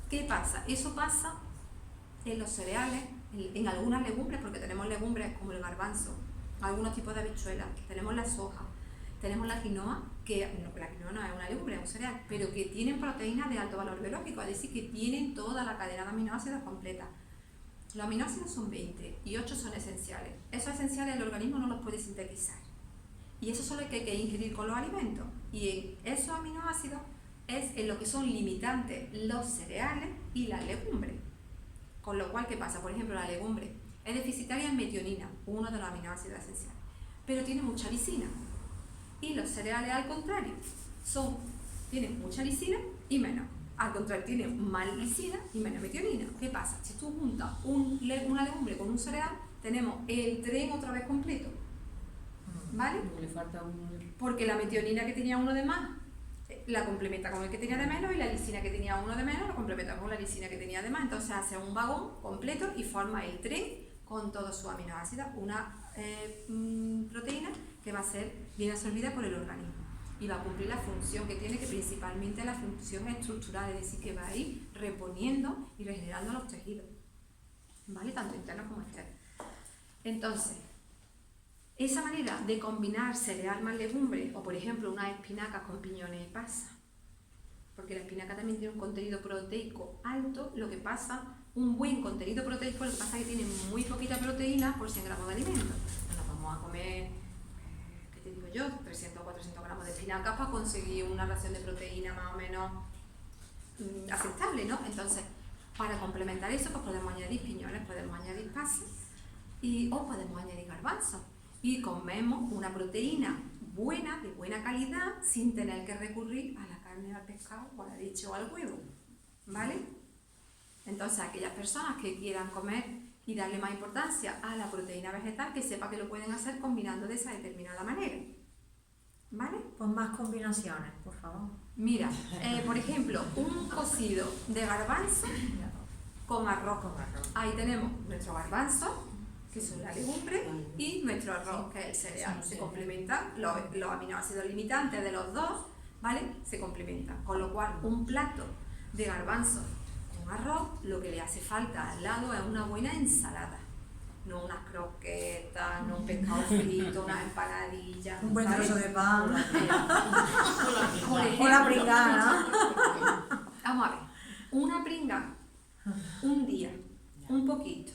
¿Qué pasa? Eso pasa en los cereales, en algunas legumbres, porque tenemos legumbres como el garbanzo, algunos tipos de habichuelas, tenemos la soja, tenemos la quinoa, la quinoa no es una legumbre, es un cereal, pero que tienen proteínas de alto valor biológico, es decir, que tienen toda la cadena de aminoácidos completa. Los aminoácidos son 20 y 8 son esenciales. Esos esenciales el organismo no los puede sintetizar. Y eso solo hay que ingerir con los alimentos. Y en esos aminoácidos es en lo que son limitantes los cereales y las legumbres. Con lo cual, ¿qué pasa? Por ejemplo, la legumbre es deficitaria en metionina, uno de los aminoácidos esenciales, pero tiene mucha lisina. Y los cereales, al contrario, tienen mucha lisina y menos. Al contrario, tienen más lisina y menos metionina. ¿Qué pasa? Si tú juntas una legumbre con un cereal, tenemos el tren otra vez completo. ¿Vale? Le falta uno. Porque la metionina que tenía uno de más la complementa con el que tenía de menos, y la lisina que tenía uno de menos la complementa con la lisina que tenía de más. Entonces hace un vagón completo y forma el tren con todos sus aminoácidos, una proteína que va a ser bien absorbida por el organismo y va a cumplir la función que tiene, que principalmente es la función estructural, es decir, que va a ir reponiendo y regenerando los tejidos, ¿vale? Tanto internos como externos. Entonces, esa manera de combinar cereal más legumbre, o por ejemplo unas espinacas con piñones y pasas, porque la espinaca también tiene un contenido proteico alto, lo que pasa, un buen contenido proteico, lo que pasa es que tiene muy poquita proteína por 100 gramos de alimento. Nos vamos a comer, ¿qué te digo yo?, 300 o 400 gramos de espinacas para conseguir una ración de proteína más o menos aceptable, ¿no? Entonces, para complementar eso, pues podemos añadir piñones, podemos añadir pasas, o podemos añadir garbanzos. Y comemos una proteína buena, de buena calidad, sin tener que recurrir a la carne, al pescado, o a la leche o al huevo, ¿vale? Entonces, aquellas personas que quieran comer y darle más importancia a la proteína vegetal, que sepa que lo pueden hacer combinando de esa determinada manera, ¿vale? Pon más combinaciones, por favor. Mira, por ejemplo, un cocido de garbanzo con arroz. Ahí tenemos nuestro garbanzo, que son la legumbre, y nuestro arroz, que es el cereal. Se complementan los aminoácidos limitantes de los dos, ¿vale? Se complementan. Con lo cual, un plato de garbanzo con arroz, lo que le hace falta al lado es una buena ensalada. No unas croquetas, no un pescado frito, unas empanadillas. Un buen ¿sabes? trozo de pan. Por ejemplo, O la pringada. vamos a ver, una pringa, un día, un poquito,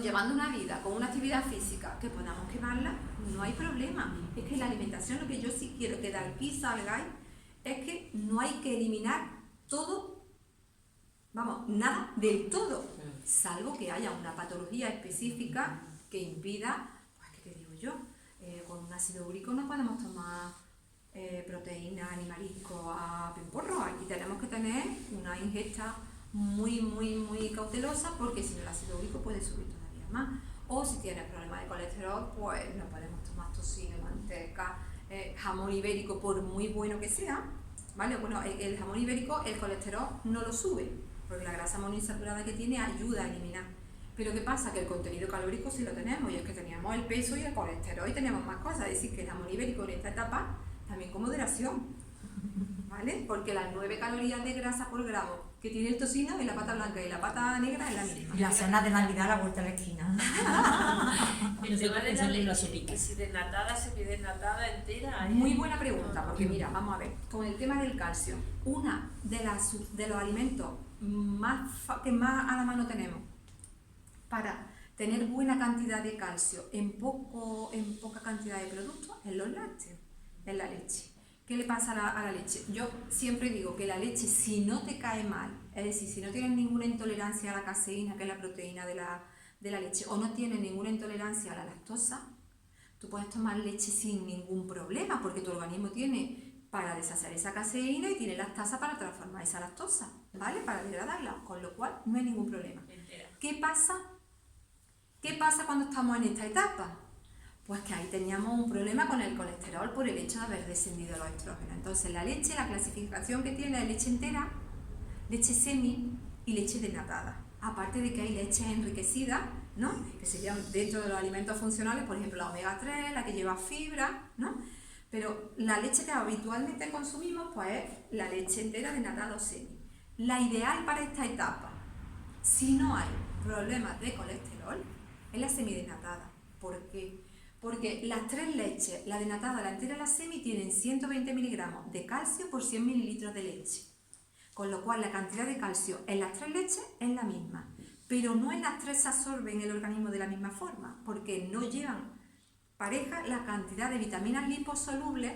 llevando una vida con una actividad física que podamos quemarla, no hay problema. Es que la alimentación, lo que yo sí quiero que de aquí salgáis, es que no hay que eliminar todo, vamos, nada del todo, salvo que haya una patología específica que impida, pues, ¿qué te digo yo? Con un ácido úrico no podemos tomar proteína ni marisco a pimporro. Aquí tenemos que tener una ingesta muy cautelosa, porque si no el ácido úrico puede subir todavía más. O si tienes problemas de colesterol, pues no podemos tomar tocino, manteca, jamón ibérico, por muy bueno que sea, ¿vale? Bueno, el jamón ibérico, el colesterol no lo sube, porque la grasa monoinsaturada que tiene ayuda a eliminar. Pero ¿qué pasa? Que el contenido calórico sí lo tenemos, y es que teníamos el peso y el colesterol y teníamos más cosas. Es decir, que el jamón ibérico en esta etapa también con moderación, ¿vale? ¿vale? Porque las 9 calorías de grasa por gramo que tiene el tocino y la pata blanca y la pata negra es la misma. Y la cena de Navidad a la vuelta de la esquina. El tema de la la leche, sopita. que si desnatada, semidesnatada, entera. Muy buena pregunta, porque mira, vamos a ver, con el tema del calcio, una de los alimentos que más a la mano tenemos para tener buena cantidad de calcio en poca cantidad de productos es los lácteos, es la leche. ¿Qué le pasa a la leche? Yo siempre digo que la leche, si no te cae mal, es decir, si no tienes ninguna intolerancia a la caseína, que es la proteína de la leche, o no tienes ninguna intolerancia a la lactosa, tú puedes tomar leche sin ningún problema, porque tu organismo tiene para deshacer esa caseína y tiene lactasa para transformar esa lactosa, ¿vale? Para degradarla, con lo cual no hay ningún problema. Entera. ¿Qué pasa? ¿Qué pasa cuando estamos en esta etapa? Pues que ahí teníamos un problema con el colesterol por el hecho de haber descendido los estrógenos. Entonces la leche, la clasificación que tiene es leche entera, leche semi y leche desnatada. Aparte de que hay leche enriquecida, ¿no? Que serían dentro de los alimentos funcionales, por ejemplo la omega 3, la que lleva fibra, ¿no? Pero la leche que habitualmente consumimos pues es la leche entera, desnatada o semi. La ideal para esta etapa, si no hay problemas de colesterol, es la semidesnatada. ¿Por qué? Porque las 3 leches, la desnatada, la entera y la semi, tienen 120 miligramos de calcio por 100 mililitros de leche. Con lo cual la cantidad de calcio en las 3 leches es la misma. Pero no en las 3 se absorbe en el organismo de la misma forma, porque no llevan pareja la cantidad de vitaminas liposolubles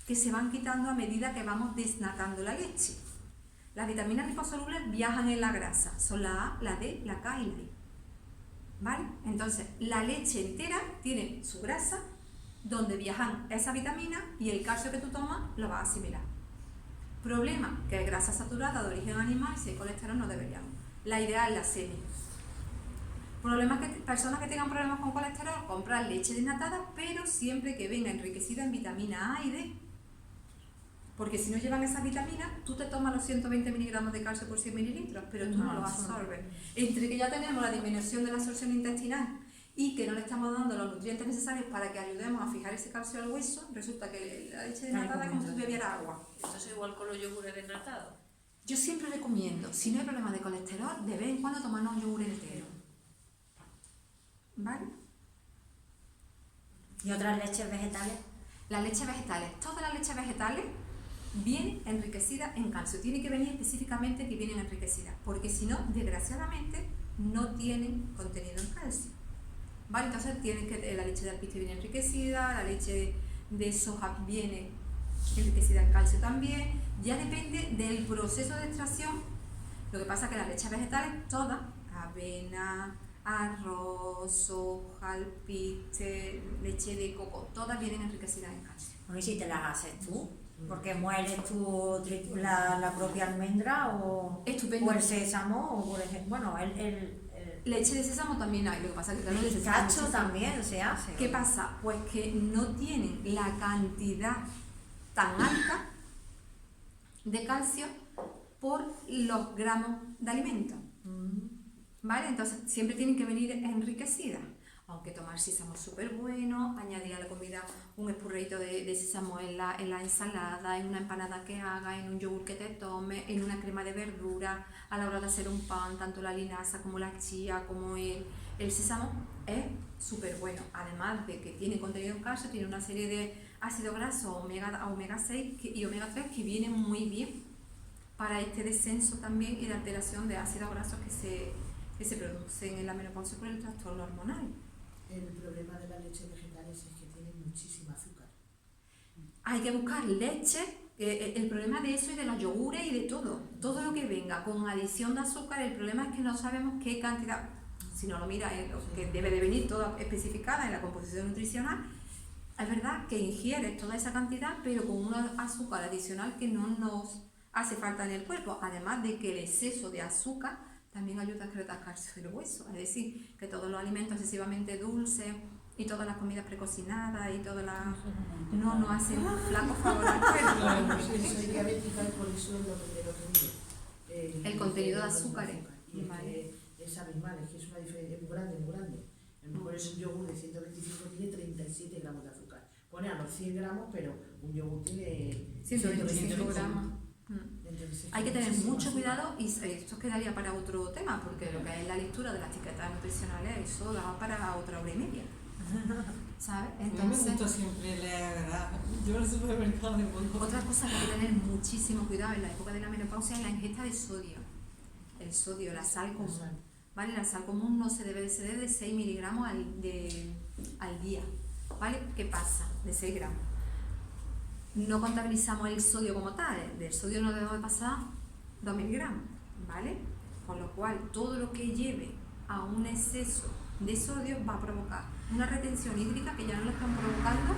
que se van quitando a medida que vamos desnatando la leche. Las vitaminas liposolubles viajan en la grasa, son la A, la D, la K y la I. ¿Vale? Entonces, la leche entera tiene su grasa, donde viajan esas vitaminas y el calcio que tú tomas lo vas a asimilar. Problema, que es grasa saturada de origen animal y si hay colesterol no deberíamos. La ideal es la semi. Problemas que personas que tengan problemas con colesterol, comprar leche desnatada, pero siempre que venga enriquecida en vitamina A y D. Porque si no llevan esas vitaminas, tú te tomas los 120 miligramos de calcio por 100 mililitros, pero tú no los absorbes. Entre que ya tenemos la disminución de la absorción intestinal y que no le estamos dando los nutrientes necesarios para que ayudemos a fijar ese calcio al hueso, resulta que la leche desnatada es como si tú bebieras agua. Esto es igual con los yogures desnatados. Yo siempre recomiendo, si no hay problemas de colesterol, de vez en cuando tomarnos un yogur entero. ¿Vale? ¿Y otras leches vegetales? Las leches vegetales, todas las leches vegetales vienen enriquecidas en calcio. Tiene que venir específicamente que vienen enriquecidas, porque si no, desgraciadamente, no tienen contenido en calcio. ¿Vale? Entonces tienen que la leche de alpiste viene enriquecida, la leche de soja viene enriquecida en calcio también. Ya depende del proceso de extracción. Lo que pasa es que las leches vegetales, todas, avena, arroz, soja, alpiste, leche de coco, todas vienen enriquecidas en calcio. Bueno, ¿y si te las haces tú? Porque mueles tú la propia almendra o Estupendo. el sésamo o por ejemplo, bueno, Leche de sésamo también hay, lo que pasa es que claro, el necesitamos pistacho sésamo. también se hace. ¿Qué pasa? Pues que no tienen la cantidad tan alta de calcio por los gramos de alimento. ¿Vale? Entonces siempre tienen que venir enriquecidas. Aunque tomar sésamo es súper bueno, añadir a la comida un espurreito de sésamo en la ensalada, en una empanada que haga, en un yogur que te tome, en una crema de verdura, a la hora de hacer un pan, tanto la linaza como la chía, como el sésamo, es súper bueno. Además de que tiene contenido en calcio, tiene una serie de ácidos grasos omega 6 y omega 3 que vienen muy bien para este descenso también y de alteración de ácidos grasos que se producen en la menopausia por el trastorno hormonal. El problema de la leche vegetales es que tiene muchísima azúcar. Hay que buscar leche, el problema de eso y de los yogures y de todo lo que venga con adición de azúcar, el problema es que no sabemos qué cantidad, si no lo mira, que debe de venir toda especificada en la composición nutricional. Es verdad que ingieres toda esa cantidad, pero con un azúcar adicional que no nos hace falta en el cuerpo, además de que el exceso de azúcar también ayuda a excretar calcio del hueso, es decir, que todos los alimentos excesivamente dulces y todas las comidas precocinadas y todas las no nos hacen un flaco favor al cuerpo. Soy diabética y por eso es lo primero que miro. El contenido de azúcares. Y es Vale. que es abismal, es que es una diferencia muy grande, muy grande. A lo mejor es un yogur de 125, tiene 37 gramos de azúcar. Pone a los 100 gramos, pero un yogur tiene 125 gramos. Entonces, Hay que tener muchísimo mucho azúcar. cuidado y esto quedaría para otro tema, porque lo que es la lectura de las etiquetas nutricionales, eso da para otra hora y media. ¿Sabes? A mí me gusta Entonces, siempre leer, yo al supermercado de pongo. otra cosa que hay que tener muchísimo cuidado en la época de la menopausia es la ingesta de sodio. El sodio, la sal común. ¿Vale? La sal común no se debe exceder de 6 miligramos al día. ¿Vale? ¿Qué pasa? De 6 gramos. No contabilizamos el sodio como tal, del sodio no debemos de pasar 2 miligramos, ¿vale? Con lo cual, todo lo que lleve a un exceso de sodio va a provocar una retención hídrica que ya no lo están provocando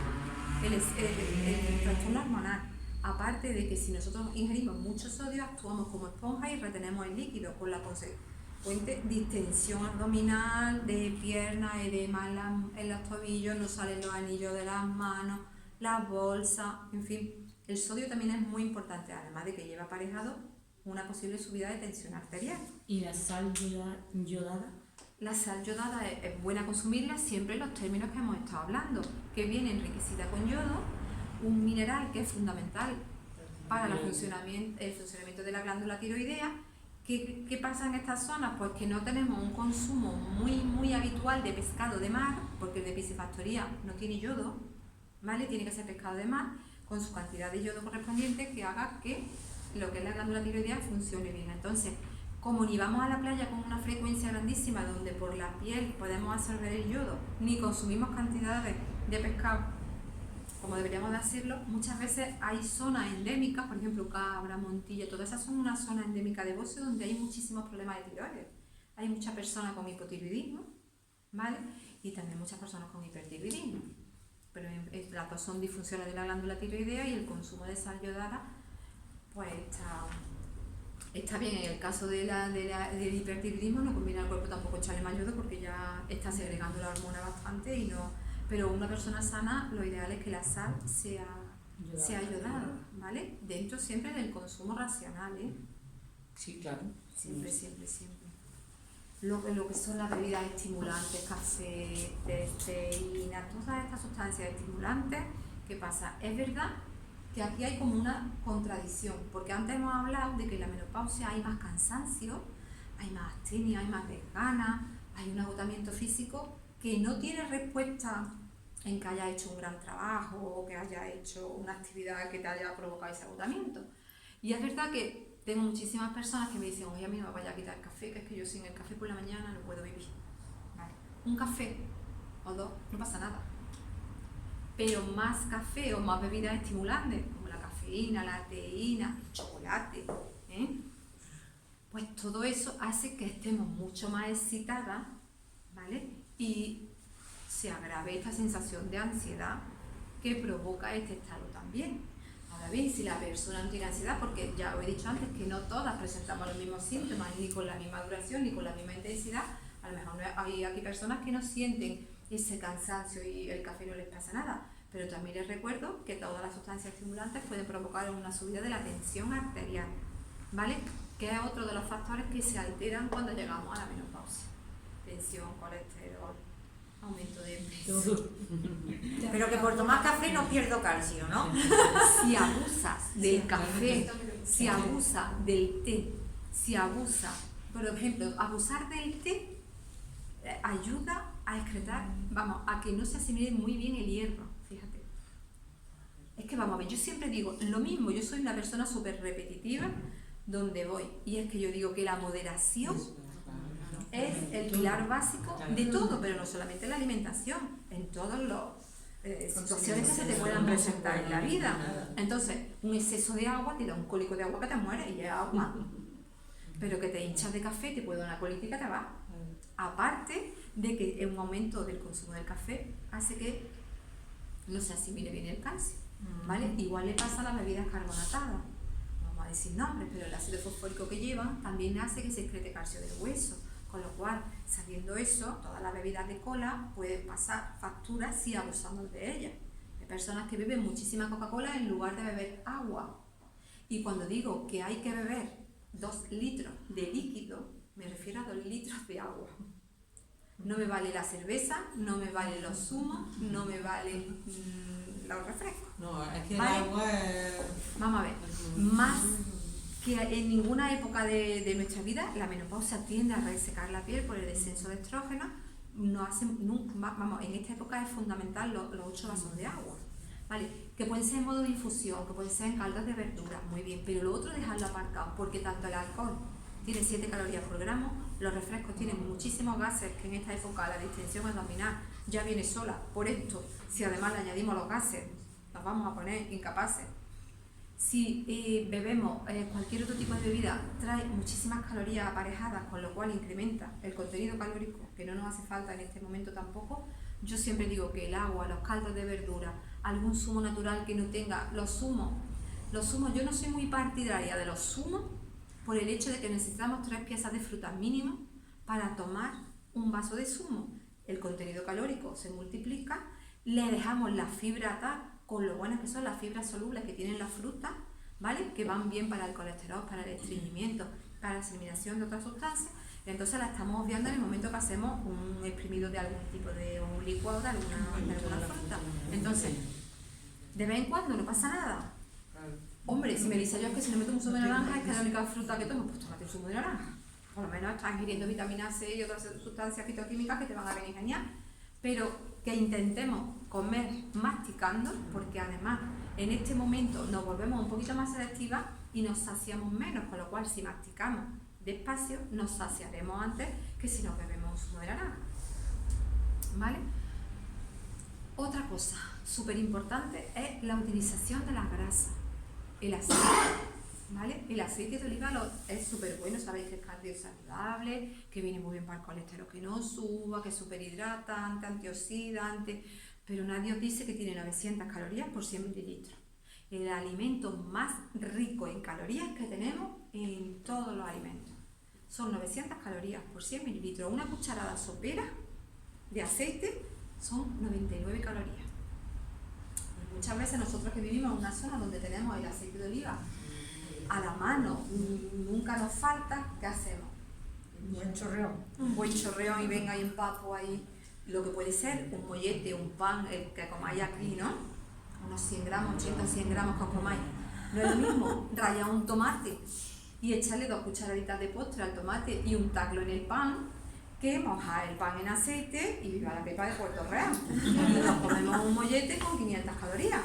el trastorno hormonal. Aparte de que si nosotros ingerimos mucho sodio, actuamos como esponja y retenemos el líquido, con la consecuente distensión abdominal, de piernas, edema en los tobillos, no salen los anillos de las manos, las bolsas, en fin. El sodio también es muy importante, además de que lleva aparejado una posible subida de tensión arterial. ¿Y la sal yodada? La sal yodada es buena consumirla siempre en los términos que hemos estado hablando, que viene enriquecida con yodo, un mineral que es fundamental para el funcionamiento de la glándula tiroidea. ¿Qué pasa en estas zonas? Pues que no tenemos un consumo muy habitual de pescado de mar, porque el de piscifactoría no tiene yodo, ¿vale? Tiene que ser pescado de mar, con su cantidad de yodo correspondiente que haga que lo que es la glándula tiroidea funcione bien. Entonces, como ni vamos a la playa con una frecuencia grandísima donde por la piel podemos absorber el yodo, ni consumimos cantidades de pescado como deberíamos de hacerlo, muchas veces hay zonas endémicas, por ejemplo Cabra, Montilla, todas esas son una zona endémica de bocio donde hay muchísimos problemas de tiroides. Hay muchas personas con hipotiroidismo, ¿vale? Y también muchas personas con hipertiroidismo. Pero las dos son disfunciones de la glándula tiroidea y el consumo de sal yodada pues está bien. En el caso del hipertiroidismo no conviene al cuerpo tampoco echarle más yodo porque ya está segregando la hormona bastante y no. Pero una persona sana, lo ideal es que la sal sea yodada, ¿vale? Dentro siempre del consumo racional, ¿eh? Sí, claro. Siempre. Lo que son las bebidas estimulantes, café, teína, todas estas sustancias estimulantes, ¿qué pasa? Es verdad que aquí hay como una contradicción, porque antes hemos hablado de que en la menopausia hay más cansancio, hay más astenia, hay más desgana, hay un agotamiento físico que no tiene respuesta en que haya hecho un gran trabajo o que haya hecho una actividad que te haya provocado ese agotamiento. Y es verdad que tengo muchísimas personas que me dicen, oye, a mí no me vaya a quitar el café, que es que yo sin el café por la mañana no puedo vivir. ¿Vale? Un café o dos, no pasa nada. Pero más café o más bebidas estimulantes, como la cafeína, la teína, el chocolate, pues todo eso hace que estemos mucho más excitadas, ¿vale? Y se agrave esta sensación de ansiedad que provoca este estado también. Ahora bien, si la persona no tiene ansiedad, porque ya os he dicho antes que no todas presentamos los mismos síntomas, ni con la misma duración, ni con la misma intensidad, a lo mejor hay aquí personas que no sienten ese cansancio y el café no les pasa nada, pero también les recuerdo que todas las sustancias estimulantes pueden provocar una subida de la tensión arterial, ¿vale? Que es otro de los factores que se alteran cuando llegamos a la menopausia. Tensión, colesterol, aumento de peso. Pero que por tomar café no pierdo calcio, ¿no? Si abusas del café, si abusas del té, si abusas, por ejemplo, abusar del té ayuda a excretar, vamos, a que no se asimile muy bien el hierro, fíjate. Es que vamos a ver, yo siempre digo lo mismo, yo soy una persona súper repetitiva donde voy, y es que yo digo que la moderación es el pilar básico de todo, pero no solamente en la alimentación, en todas las situaciones que se te puedan presentar en la vida. Entonces, un exceso de agua te da un cólico de agua que te muere y es agua. Pero que te hinchas de café te puede dar una colitis que te va. Aparte de que un aumento del consumo del café hace que no se asimile bien el calcio, ¿vale? Igual le pasa a las bebidas carbonatadas. Vamos a decir nombres, pero el ácido fosfórico que llevan también hace que se excrete calcio del hueso. Con lo cual, sabiendo eso, todas las bebidas de cola pueden pasar facturas si abusamos de ellas. Hay personas que beben muchísima Coca-Cola en lugar de beber agua. Y cuando digo que hay que beber 2 litros de líquido, me refiero a 2 litros de agua. No me vale la cerveza, no me valen los zumos, no me valen los refrescos. No, es que ¿Vale? el agua es... Vamos a ver, más que en ninguna época de nuestra vida, la menopausia tiende a resecar la piel por el descenso de estrógeno. No hacen, vamos, en esta época es fundamental los 8 vasos de agua, ¿vale? Que pueden ser en modo de infusión, que pueden ser en caldos de verdura, muy bien, pero lo otro dejarlo aparcado, porque tanto el alcohol tiene 7 calorías por gramo, los refrescos tienen muchísimos gases, que en esta época la distensión abdominal ya viene sola. Por esto, si además le añadimos los gases, nos vamos a poner incapaces. Si bebemos cualquier otro tipo de bebida, trae muchísimas calorías aparejadas, con lo cual incrementa el contenido calórico, que no nos hace falta en este momento tampoco. Yo siempre digo que el agua, los caldos de verdura, algún zumo natural que no tenga, los zumos, yo no soy muy partidaria de los zumos por el hecho de que necesitamos 3 piezas de fruta mínimo para tomar un vaso de zumo. El contenido calórico se multiplica, le dejamos la fibra atar, con lo buenas que son las fibras solubles que tienen las frutas, ¿vale? Que van bien para el colesterol, para el estreñimiento, para la eliminación de otras sustancias. Y entonces la estamos obviando en el momento que hacemos un exprimido de algún tipo de un licuado de alguna fruta. Entonces, de vez en cuando no pasa nada. Hombre, si me dice yo es que si no meto un zumo de naranja es que es la única fruta que tomo, pues tómate un zumo de naranja. Por lo menos estás ingiriendo vitamina C y otras sustancias fitoquímicas que te van a venir genial. Pero que intentemos comer masticando, porque además en este momento nos volvemos un poquito más selectivas y nos saciamos menos, con lo cual si masticamos despacio nos saciaremos antes que si nos bebemos un zumo de naranja. ¿Vale? Otra cosa súper importante es la utilización de las grasas. El aceite, ¿vale? El aceite de oliva es súper bueno, sabéis que es cardiosaludable, que viene muy bien para el colesterol que no suba, que es súper hidratante, antioxidante, pero nadie os dice que tiene 900 calorías por 100 mililitros. El alimento más rico en calorías que tenemos en todos los alimentos. Son 900 calorías por 100 mililitros. Una cucharada sopera de aceite son 99 calorías. Muchas veces nosotros que vivimos en una zona donde tenemos el aceite de oliva a la mano, nunca nos falta, ¿qué hacemos? Un buen chorreón. Un buen chorreón y venga y empapo ahí lo que puede ser un mollete, un pan, el que comáis aquí, ¿no? Unos 100 gramos, 80 100 gramos que os comáis. No es lo mismo rallar un tomate y echarle 2 cucharaditas de postre al tomate y untarlo en el pan, que mojar el pan en aceite y viva la pepa de Puerto Real. Y nos comemos un mollete con 500 calorías,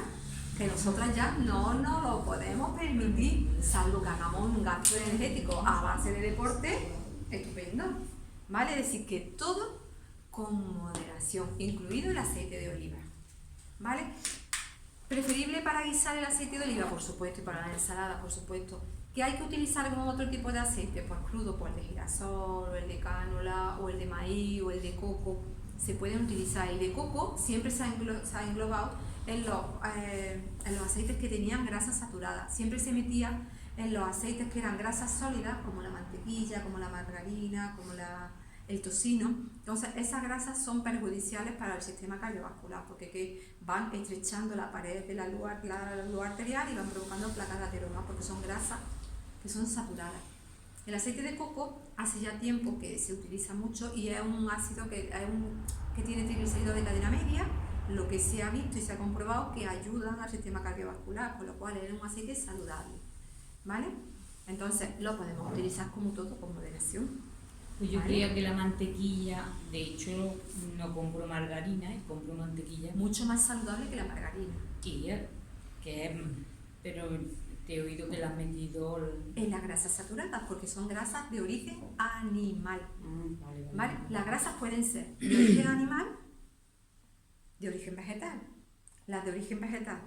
que nosotras ya no nos lo podemos permitir, salvo que hagamos un gasto energético a base de deporte, estupendo. ¿Vale? Es decir, que todo con moderación, incluido el aceite de oliva. ¿Vale? Preferible para guisar el aceite de oliva, por supuesto, y para la ensalada, por supuesto. ¿Qué hay que utilizar como otro tipo de aceite? Pues crudo, pues el de girasol, o el de cánola, o el de maíz, o el de coco. Se pueden utilizar. El de coco siempre se ha englobado en los aceites que tenían grasas saturadas. Siempre se metía en los aceites que eran grasas sólidas, como la mantequilla, como la margarina, como el tocino. Entonces, esas grasas son perjudiciales para el sistema cardiovascular, porque van estrechando la pared de la luz arterial y van provocando placas de ateroma, porque son grasas que son saturadas. El aceite de coco hace ya tiempo que se utiliza mucho y es un ácido que tiene triglicéridos de cadena media, lo que se ha visto y se ha comprobado que ayudan al sistema cardiovascular, con lo cual es un aceite saludable, ¿vale? Entonces lo podemos utilizar como todo, con moderación. Pues yo ¿Vale? creía que la mantequilla, de hecho no compro margarina, compro mantequilla. Mucho más saludable que la margarina. Pero te he oído que la has metido... En las grasas saturadas, porque son grasas de origen animal. ¿Vale? Las grasas pueden ser de origen animal, de origen vegetal. Las de origen vegetal,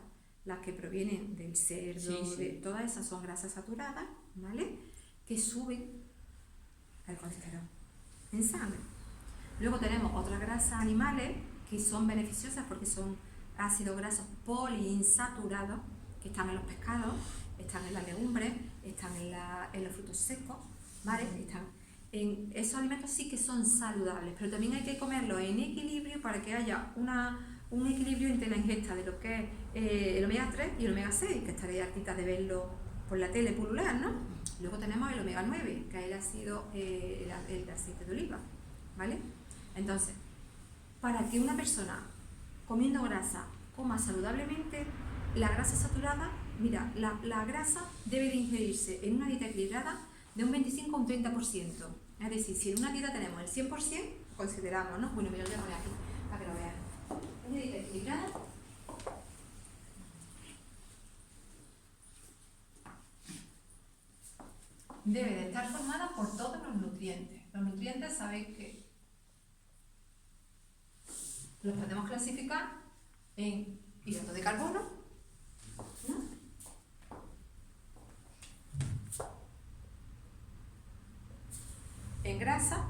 las que provienen del cerdo, Sí. de todas esas son grasas saturadas, ¿vale? Que suben el colesterol en sangre. Luego tenemos otras grasas animales que son beneficiosas porque son ácidos grasos poliinsaturados que están en los pescados, están en las legumbres, están en los frutos secos, ¿vale? Están en esos alimentos sí que son saludables, pero también hay que comerlos en equilibrio para que haya un equilibrio entre la ingesta de lo que es el omega 3 y el omega 6, que estaréis hartitas de verlo por la tele pulular, ¿no? Luego tenemos el omega 9, que es el ácido, el aceite de oliva, ¿vale? Entonces, para que una persona comiendo grasa coma saludablemente, la grasa saturada, mira, la grasa debe de ingerirse en una dieta equilibrada de un 25 a un 30%. Es decir, si en una dieta tenemos el 100%, consideramos, ¿no? Bueno, mira, lo voy a poner aquí para que lo vean. Una dieta equilibrada debe de estar formada por todos los nutrientes. Los nutrientes sabéis que los podemos clasificar en hidratos de carbono, ¿no? En grasa,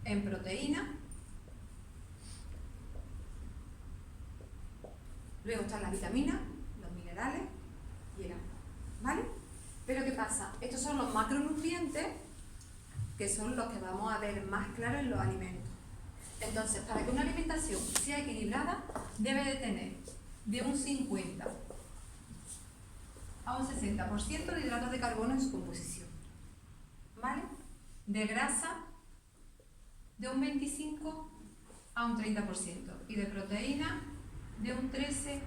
en proteína, luego están las vitaminas, los minerales y el agua, ¿vale? Pero ¿qué pasa? Estos son los macronutrientes que son los que vamos a ver más claro en los alimentos. Entonces, para que una alimentación sea equilibrada, debe de tener de un 50 a un 60% de hidratos de carbono en su composición, ¿vale? De grasa, de un 25 a un 30%, y de proteína, de un 13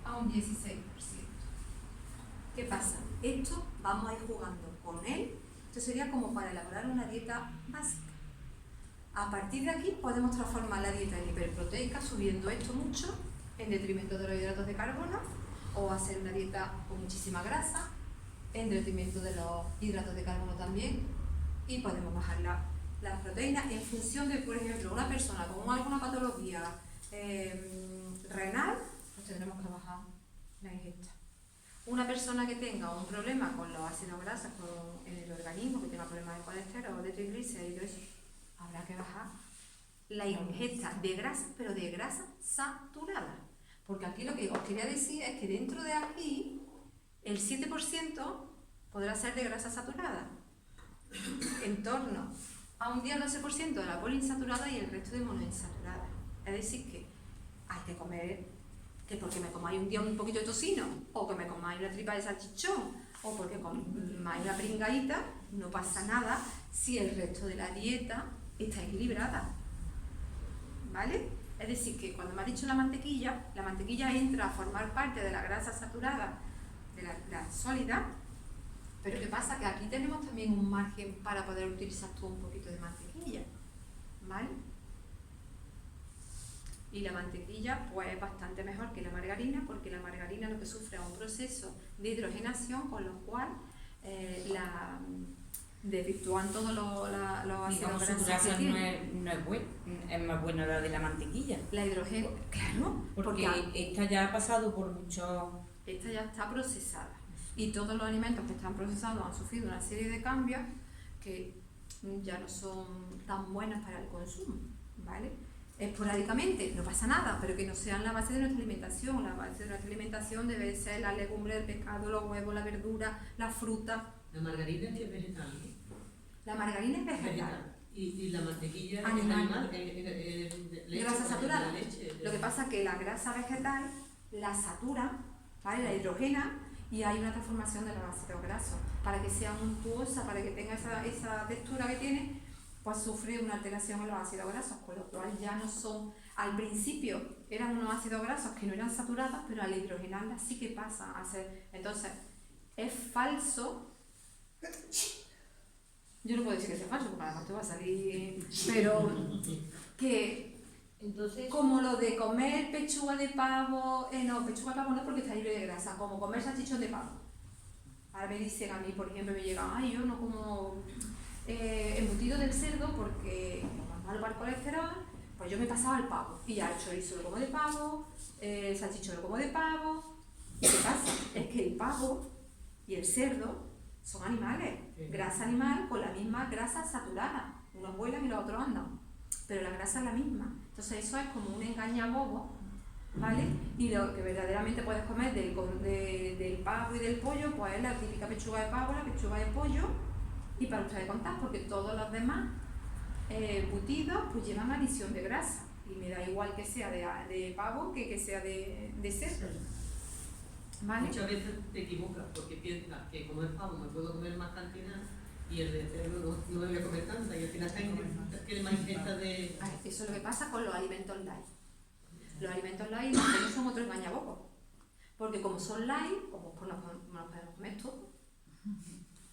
a un 16%. ¿Qué pasa? Esto vamos a ir jugando con él. Esto sería como para elaborar una dieta básica. A partir de aquí podemos transformar la dieta en hiperproteica subiendo esto mucho en detrimento de los hidratos de carbono, o hacer una dieta con muchísima grasa en detrimento de los hidratos de carbono también, y podemos bajar las proteínas en función de, por ejemplo, una persona con alguna patología renal, pues tendremos que bajar la ingesta. Una persona que tenga un problema con los ácidos grasos en el organismo, que tenga problemas de colesterol, de triglicéridos y todo eso, habrá que bajar la ingesta de grasa, pero de grasa saturada. Porque aquí lo que os quería decir es que dentro de aquí, el 7% podrá ser de grasa saturada, en torno a un 10-12% de la poliinsaturada y el resto de monoinsaturada. Es decir, que hay que comer, que porque me comáis un día un poquito de tocino, o que me comáis una tripa de salchichón, o porque comáis una pringadita, no pasa nada si el resto de la dieta está equilibrada, ¿vale? Es decir, que cuando me ha dicho la mantequilla entra a formar parte de la grasa saturada, de la sólida, pero ¿qué pasa? Que aquí tenemos también un margen para poder utilizar todo un poquito de mantequilla, ¿vale? Y la mantequilla pues es bastante mejor que la margarina, porque la margarina lo que sufre es un proceso de hidrogenación, con lo cual desvirtúan todos los ácidos grasos su grasa que tiene. no es buena, es más buena la de la mantequilla. La hidrógeno, claro, Porque esta ya ha pasado por mucho... Esta ya está procesada. Y todos los alimentos que están procesados han sufrido una serie de cambios que ya no son tan buenos para el consumo, ¿vale? Esporádicamente, no pasa nada, pero que no sean la base de nuestra alimentación. La base de nuestra alimentación debe ser la legumbre, el pescado, los huevos, la verdura, la fruta. La margarina es vegetal, ¿no? La margarina es vegetal. Y la mantequilla es Animal. leche, Grasa saturada. leche. Lo que pasa es que la grasa vegetal la satura, ¿vale? La hidrogena, y hay una transformación de los ácidos grasos. Para que sea untuosa, para que tenga esa textura que tiene, pues sufre una alteración en los ácidos grasos, con lo cual ya no son, al principio eran unos ácidos grasos que no eran saturados, pero al hidrogenarlas sí que pasa a ser. Entonces, es falso. Yo no puedo decir que sea falso, porque además te va a salir, pero que Entonces, como lo de comer pechuga de pavo, no, pechuga de pavo no, porque está libre de grasa, como comer salchichón de pavo. Ahora me dicen a mí, por ejemplo, me llegan, ay, yo no como embutido del cerdo porque como es malo para el colesterol, pues yo me pasaba al pavo. Y ya el chorizo lo como de pavo, el salchichón lo como de pavo. ¿Y qué pasa? Es que el pavo y el cerdo son animales, grasa animal con la misma grasa saturada. Unos vuelan y los otros andan, pero la grasa es la misma. Entonces eso es como un engañabobo, ¿vale? Y lo que verdaderamente puedes comer del pavo y del pollo, pues es la típica pechuga de pavo, la pechuga de pollo, y para ustedes contar, porque todos los demás embutidos pues llevan adición de grasa, y me da igual que sea de pavo que sea de cerdo, ¿vale? muchas veces te equivocas porque piensas que como es pavo me puedo comer más cantidad Y el de cerebro no debe comer tanta y al final tiene más ingesta de... A ver, eso es lo que pasa con los alimentos light. Los alimentos light no son otros engañabocos. Porque como son light, pues no podemos comer todo.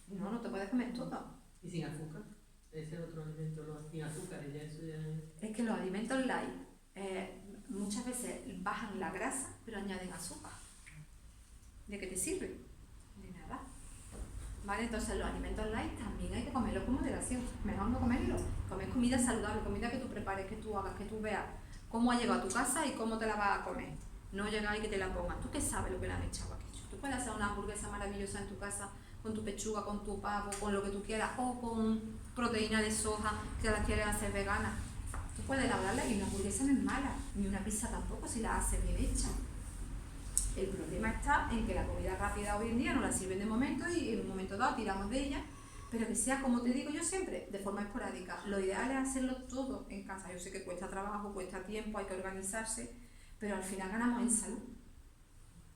No te puedes comer todo. Y sin azúcar. Ese es otro alimento, sin azúcar, y ya eso ya es... Es que los alimentos light muchas veces bajan la grasa, pero añaden azúcar. ¿De qué te sirve? De nada. ¿Vale? Entonces los alimentos light también hay que comerlos con moderación. Mejor no comerlos. Comer comida saludable, comida que tú prepares, que tú hagas, que tú veas cómo ha llegado a tu casa y cómo te la vas a comer. No llegar y que te la pongan. ¿Tú qué sabes lo que le han echado aquí? Tú puedes hacer una hamburguesa maravillosa en tu casa con tu pechuga, con tu pavo, con lo que tú quieras, o con proteína de soja que la quieres hacer vegana. Tú puedes elaborarla y una hamburguesa no es mala, ni una pizza tampoco si la haces bien hecha. El problema está en que la comida rápida hoy en día no la sirven de momento y en un momento dado tiramos de ella, pero que sea, como te digo yo siempre, de forma esporádica. Lo ideal es hacerlo todo en casa. Yo sé que cuesta trabajo, cuesta tiempo, hay que organizarse, pero al final ganamos en salud.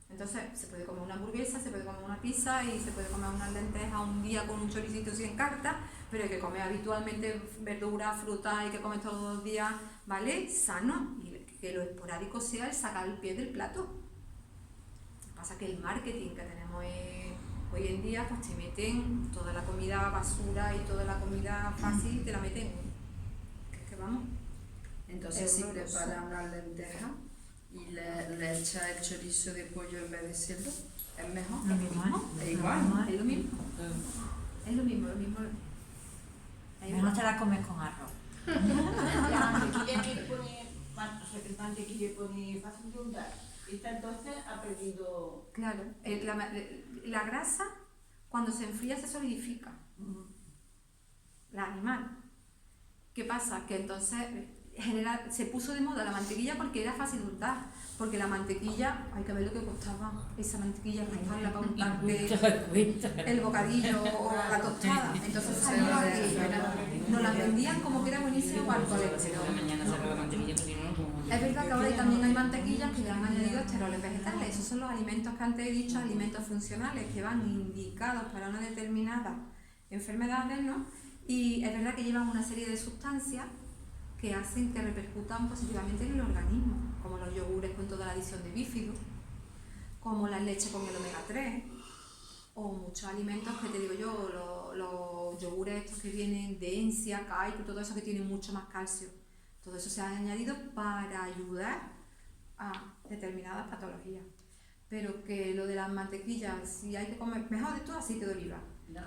Entonces se puede comer una hamburguesa, se puede comer una pizza y se puede comer unas lentejas un día con un choricito sin carta, pero hay que comer habitualmente verduras, frutas, hay que comer todos los días, ¿vale? Sano, y que lo esporádico sea el sacar el pie del plato. Lo que pasa es que el marketing que tenemos hoy en día, pues te meten toda la comida basura y toda la comida fácil, te la meten. Que vamos. Entonces si preparan las lentejas y le echa el chorizo de pollo en vez de cerdo, ¿es mejor? Lo mismo. Es igual, es lo mismo. Es lo mismo. No te la comes con arroz. La mantequilla que pone, o sea, que el mantequilla pone fácil de untar. Esta entonces ha perdido... Claro, la grasa cuando se enfría se solidifica. La animal. ¿Qué pasa? Que entonces se puso de moda la mantequilla porque era fácil de untar. Porque la mantequilla, hay que ver lo que costaba esa mantequilla para untar el bocadillo o la tostada. Entonces salió aquí. Nos la vendían como que era buenísimo para el colegio. Es verdad que ahora también hay mantequillas que le han añadido esteroles vegetales. Esos son los alimentos que antes he dicho, alimentos funcionales, que van indicados para una determinada enfermedades, ¿no? Y es verdad que llevan una serie de sustancias que hacen que repercutan positivamente en el organismo, como los yogures con toda la adición de bífido, como la leche con el omega 3, o muchos alimentos que te digo yo, los yogures estos que vienen de encia, caipo, todo eso que tiene mucho más calcio. Todo eso se ha añadido para ayudar a determinadas patologías. Pero que lo de las mantequillas, si hay que comer, mejor de todo aceite de oliva.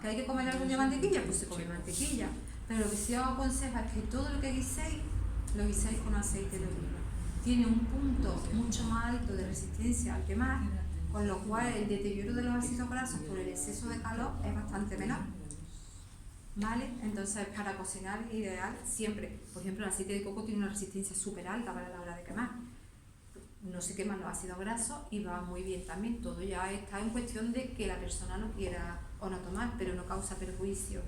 Que hay que comer algún día mantequilla, pues se come mantequilla. Pero lo que sí os aconsejo es que todo lo que guiséis, lo guiséis con aceite de oliva. Tiene un punto mucho más alto de resistencia al quemar, con lo cual el deterioro de los ácidos grasos por el exceso de calor es bastante menor. ¿Vale? Entonces, para cocinar ideal siempre. Por ejemplo, el aceite de coco tiene una resistencia súper alta para la hora de quemar. No se queman los ácidos grasos y va muy bien también. Todo ya está en cuestión de que la persona no quiera o no tomar, pero no causa perjuicio,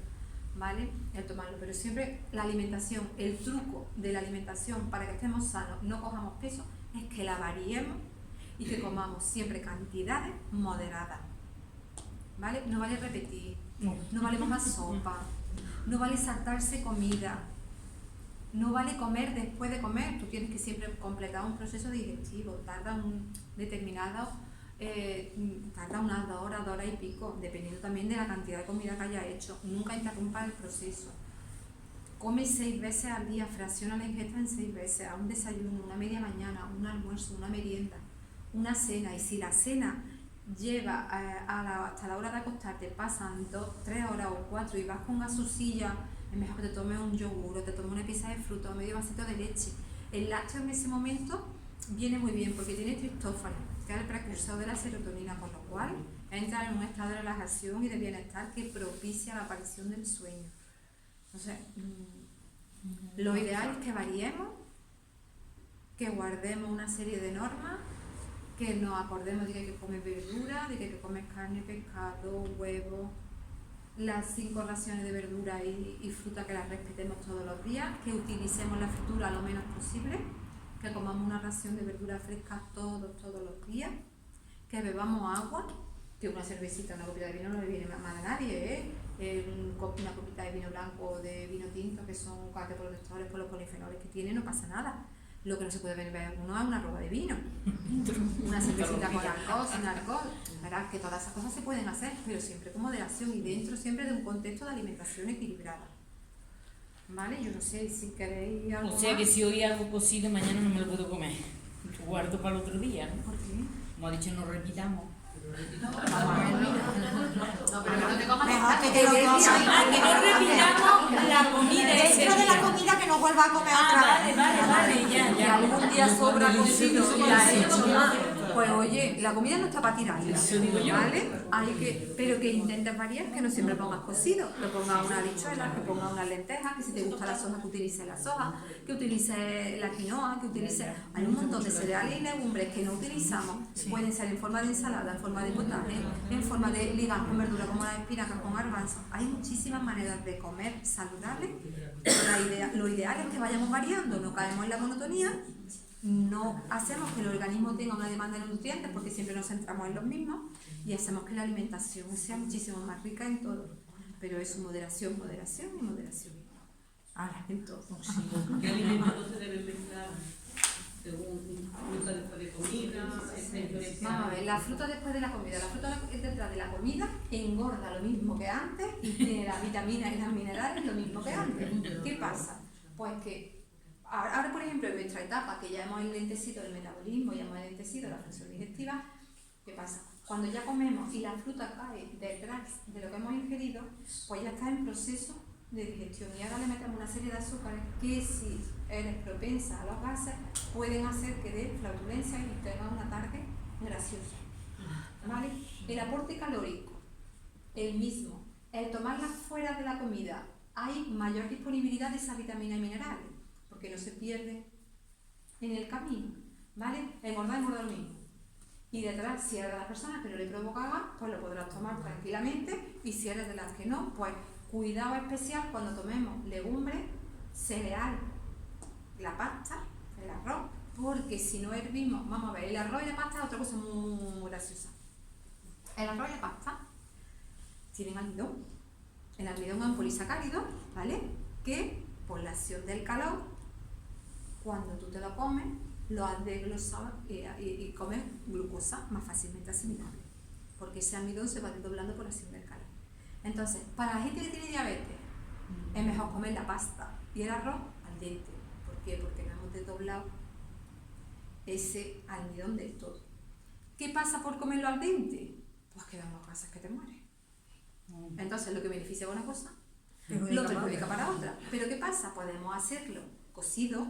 ¿vale? El tomarlo. Pero siempre la alimentación, el truco de la alimentación para que estemos sanos, no cojamos peso, es que la variemos y que comamos siempre cantidades moderadas, ¿vale? No vale repetir, no vale más sopa, no vale saltarse comida, no vale comer después de comer. Tú tienes que siempre completar un proceso digestivo, tarda unas 2 horas y pico, dependiendo también de la cantidad de comida que haya hecho. Nunca interrumpa el proceso. Come 6 veces al día, fracciona la ingesta en 6 veces, a un desayuno, una media mañana, un almuerzo, una merienda, una cena. Y si la cena lleva hasta la hora de acostarte, pasan 2, 3 horas o 4 y vas con gasusilla, es mejor que te tomes un yogur o te tomes una pieza de fruta o medio vasito de leche. El lácteo en ese momento viene muy bien porque tiene triptófano, que es el precursor de la serotonina, con lo cual entra en un estado de relajación y de bienestar que propicia la aparición del sueño. Entonces, lo ideal es que variemos, que guardemos una serie de normas, que nos acordemos de que hay que comer verdura, de que hay que comer carne, pescado, huevo, las 5 raciones de verdura y fruta que las respetemos todos los días, que utilicemos la fritura lo menos posible, que comamos una ración de verdura fresca todos los días, que bebamos agua, que una cervecita, una copita de vino no le viene mal a nadie, una copita de vino blanco o de vino tinto, que son cardioprotectores por los polifenoles que tiene, no pasa nada. Lo que no se puede beber uno es una roba de vino, una cervecita con alcohol, sin alcohol. Verás que todas esas cosas se pueden hacer, pero siempre con moderación y dentro siempre de un contexto de alimentación equilibrada. ¿Vale? Yo no sé si queréis algo O sea que más. si hoy hago cocido, mañana no me lo puedo comer. Lo guardo para el otro día, ¿no? ¿Por qué? Como ha dicho, nos repitamos. No, pero no te comas Mejor que el te lo comas. Ah, que no repitamos la comida ese Dentro de la día. comida que no vuelva a comer otra vez. Vale, ya, que ya. algún día sobra cocido y ha hecho más, pues oye, la comida no está para tirarla, Eso digo yo. ¿vale? Pero que intentes variar, que no siempre pongas cocido, que pongas una habichuela, que pongas unas lentejas, que si te gusta la soja, que utilices la soja, que utilices la quinoa, que utilices... Hay un montón de cereales y legumbres que no utilizamos, pueden ser en forma de ensalada, en forma de potaje, en forma de ligas con verdura como las espinacas con garbanzos. Hay muchísimas maneras de comer saludable. Lo ideal es que vayamos variando, no caemos en la monotonía, no hacemos que el organismo tenga una demanda de nutrientes porque siempre nos centramos en los mismos y hacemos que la alimentación sea muchísimo más rica en todo. Pero es moderación, moderación y moderación. Ahora, en todo. ¿Qué alimentos no se deben mezclar según fruta después de comida? Vamos a ver, la fruta después de la comida. La fruta detrás de la comida engorda lo mismo que antes y tiene las vitaminas y las minerales lo mismo que antes. ¿Qué pasa? Pues que ahora, por ejemplo, en nuestra etapa, que ya hemos enlentecido el metabolismo, ya hemos enlentecido la función digestiva, ¿qué pasa? Cuando ya comemos y la fruta cae detrás de lo que hemos ingerido, pues ya está en proceso de digestión y ahora le metemos una serie de azúcares que si eres propensa a los gases pueden hacer que dé flatulencia y tengas una tarde graciosa. ¿Vale? El aporte calórico, el mismo. El tomarlas fuera de la comida, hay mayor disponibilidad de esas vitaminas y minerales, porque no se pierde en el camino. ¿Vale? Engordar lo mismo. Y detrás, si eres de las personas que no le provoca gas, pues lo podrás tomar tranquilamente, y si eres de las que no, pues cuidado especial cuando tomemos legumbres, cereal, la pasta, el arroz, porque si no hervimos, vamos a ver, el arroz y la pasta es otra cosa muy graciosa. El arroz y la pasta tienen almidón. El almidón es un polisacárido, ¿vale? Que por la acción del calor, cuando tú te lo comes, lo has desglosado y comes glucosa más fácilmente asimilable, porque ese almidón se va desdoblando por la acción del calor. Entonces, para la gente que tiene diabetes, es mejor comer la pasta y el arroz al dente. ¿Por qué? Porque no hemos desdoblado ese almidón del todo. ¿Qué pasa por comerlo al dente? Pues que vemos cosas que te mueren. Entonces, lo que beneficia para una cosa, lo perjudica para otra. ¿Pero qué pasa? Podemos hacerlo cocido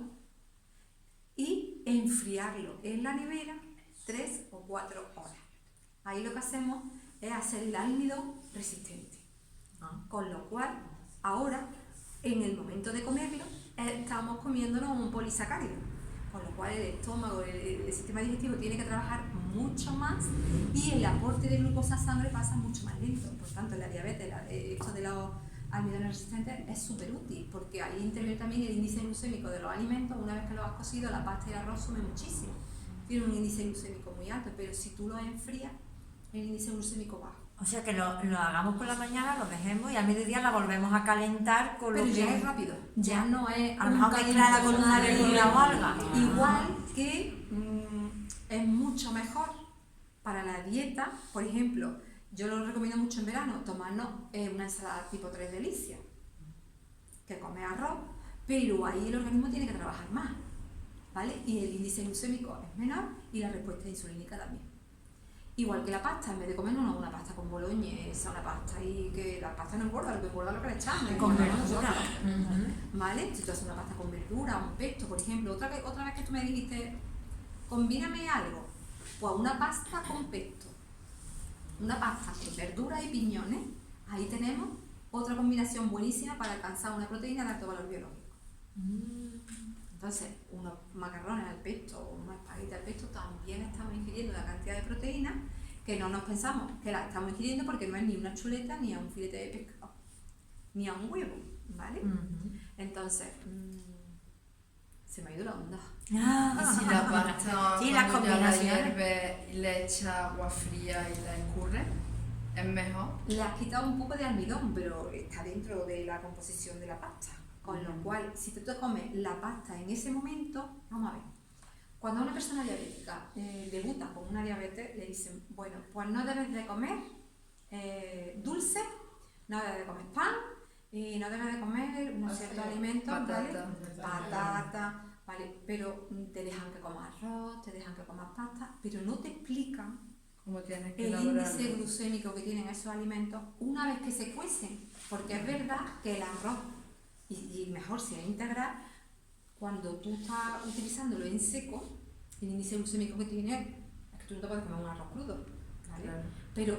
y enfriarlo en la nevera 3 o 4 horas. Ahí lo que hacemos es hacer el almidón resistente. Con lo cual, ahora, en el momento de comerlo, estamos comiéndonos un polisacárido. Con lo cual el estómago, el sistema digestivo tiene que trabajar mucho más y el aporte de glucosa a sangre pasa mucho más lento. Por tanto, en la diabetes, esto de los almidones resistentes es súper útil porque ahí interviene también el índice glucémico de los alimentos. Una vez que lo has cocido, la pasta y el arroz suben muchísimo. Tiene un índice glucémico muy alto, pero si tú lo enfrías, el índice glucémico baja. O sea que lo hagamos por la mañana, lo dejemos y al mediodía la volvemos a calentar con Pero lo ya que es rápido, ya no es a lo mejor que tirar la columna vertebral o algo. Igual que es mucho mejor para la dieta. Por ejemplo, yo lo recomiendo mucho en verano, tomarnos una ensalada tipo 3 delicias, que come arroz, pero ahí el organismo tiene que trabajar más, ¿vale? Y el índice glucémico es menor y la respuesta insulínica también. Igual que la pasta, en vez de comernos una pasta con boloñesa, una pasta y que la pasta no engorda, lo que engorda es lo que le echamos. Con verdura. ¿Vale? Si tú haces una pasta con verdura, un pesto, por ejemplo, otra vez que tú me dijiste, combíname algo, pues una pasta con pesto, una pasta con verdura y piñones, ahí tenemos otra combinación buenísima para alcanzar una proteína de alto valor biológico. Entonces, unos macarrones al pesto o unos espaguetis al pesto también estamos ingiriendo una cantidad de proteína que no nos pensamos que la estamos ingiriendo porque no es ni una chuleta, ni a un filete de pescado, ni a un huevo, ¿vale? Entonces, se me ha ido la onda. Y si la pasta, Sí, las cuando ya la combinaciones. hierves y le echa agua fría y la escurre, es mejor. Le has quitado un poco de almidón, pero está dentro de la composición de la pasta. Con lo cual, si te comes la pasta en ese momento, vamos a ver, cuando una persona diabética debuta con una diabetes, le dicen, bueno, pues no debes de comer dulce, no debes de comer pan y no debes de comer unos ciertos alimentos, ¿vale? Patata, ¿vale? Pero te dejan que comas arroz, te dejan que comas pasta, pero no te explican Como tienes que el elaborarlo. índice glucémico que tienen esos alimentos una vez que se cuecen, porque es verdad que el arroz, y mejor si es integral, cuando tú estás utilizándolo en seco, el índice glucémico que tiene es que tú no te puedes comer un arroz crudo, ¿vale? Claro. Pero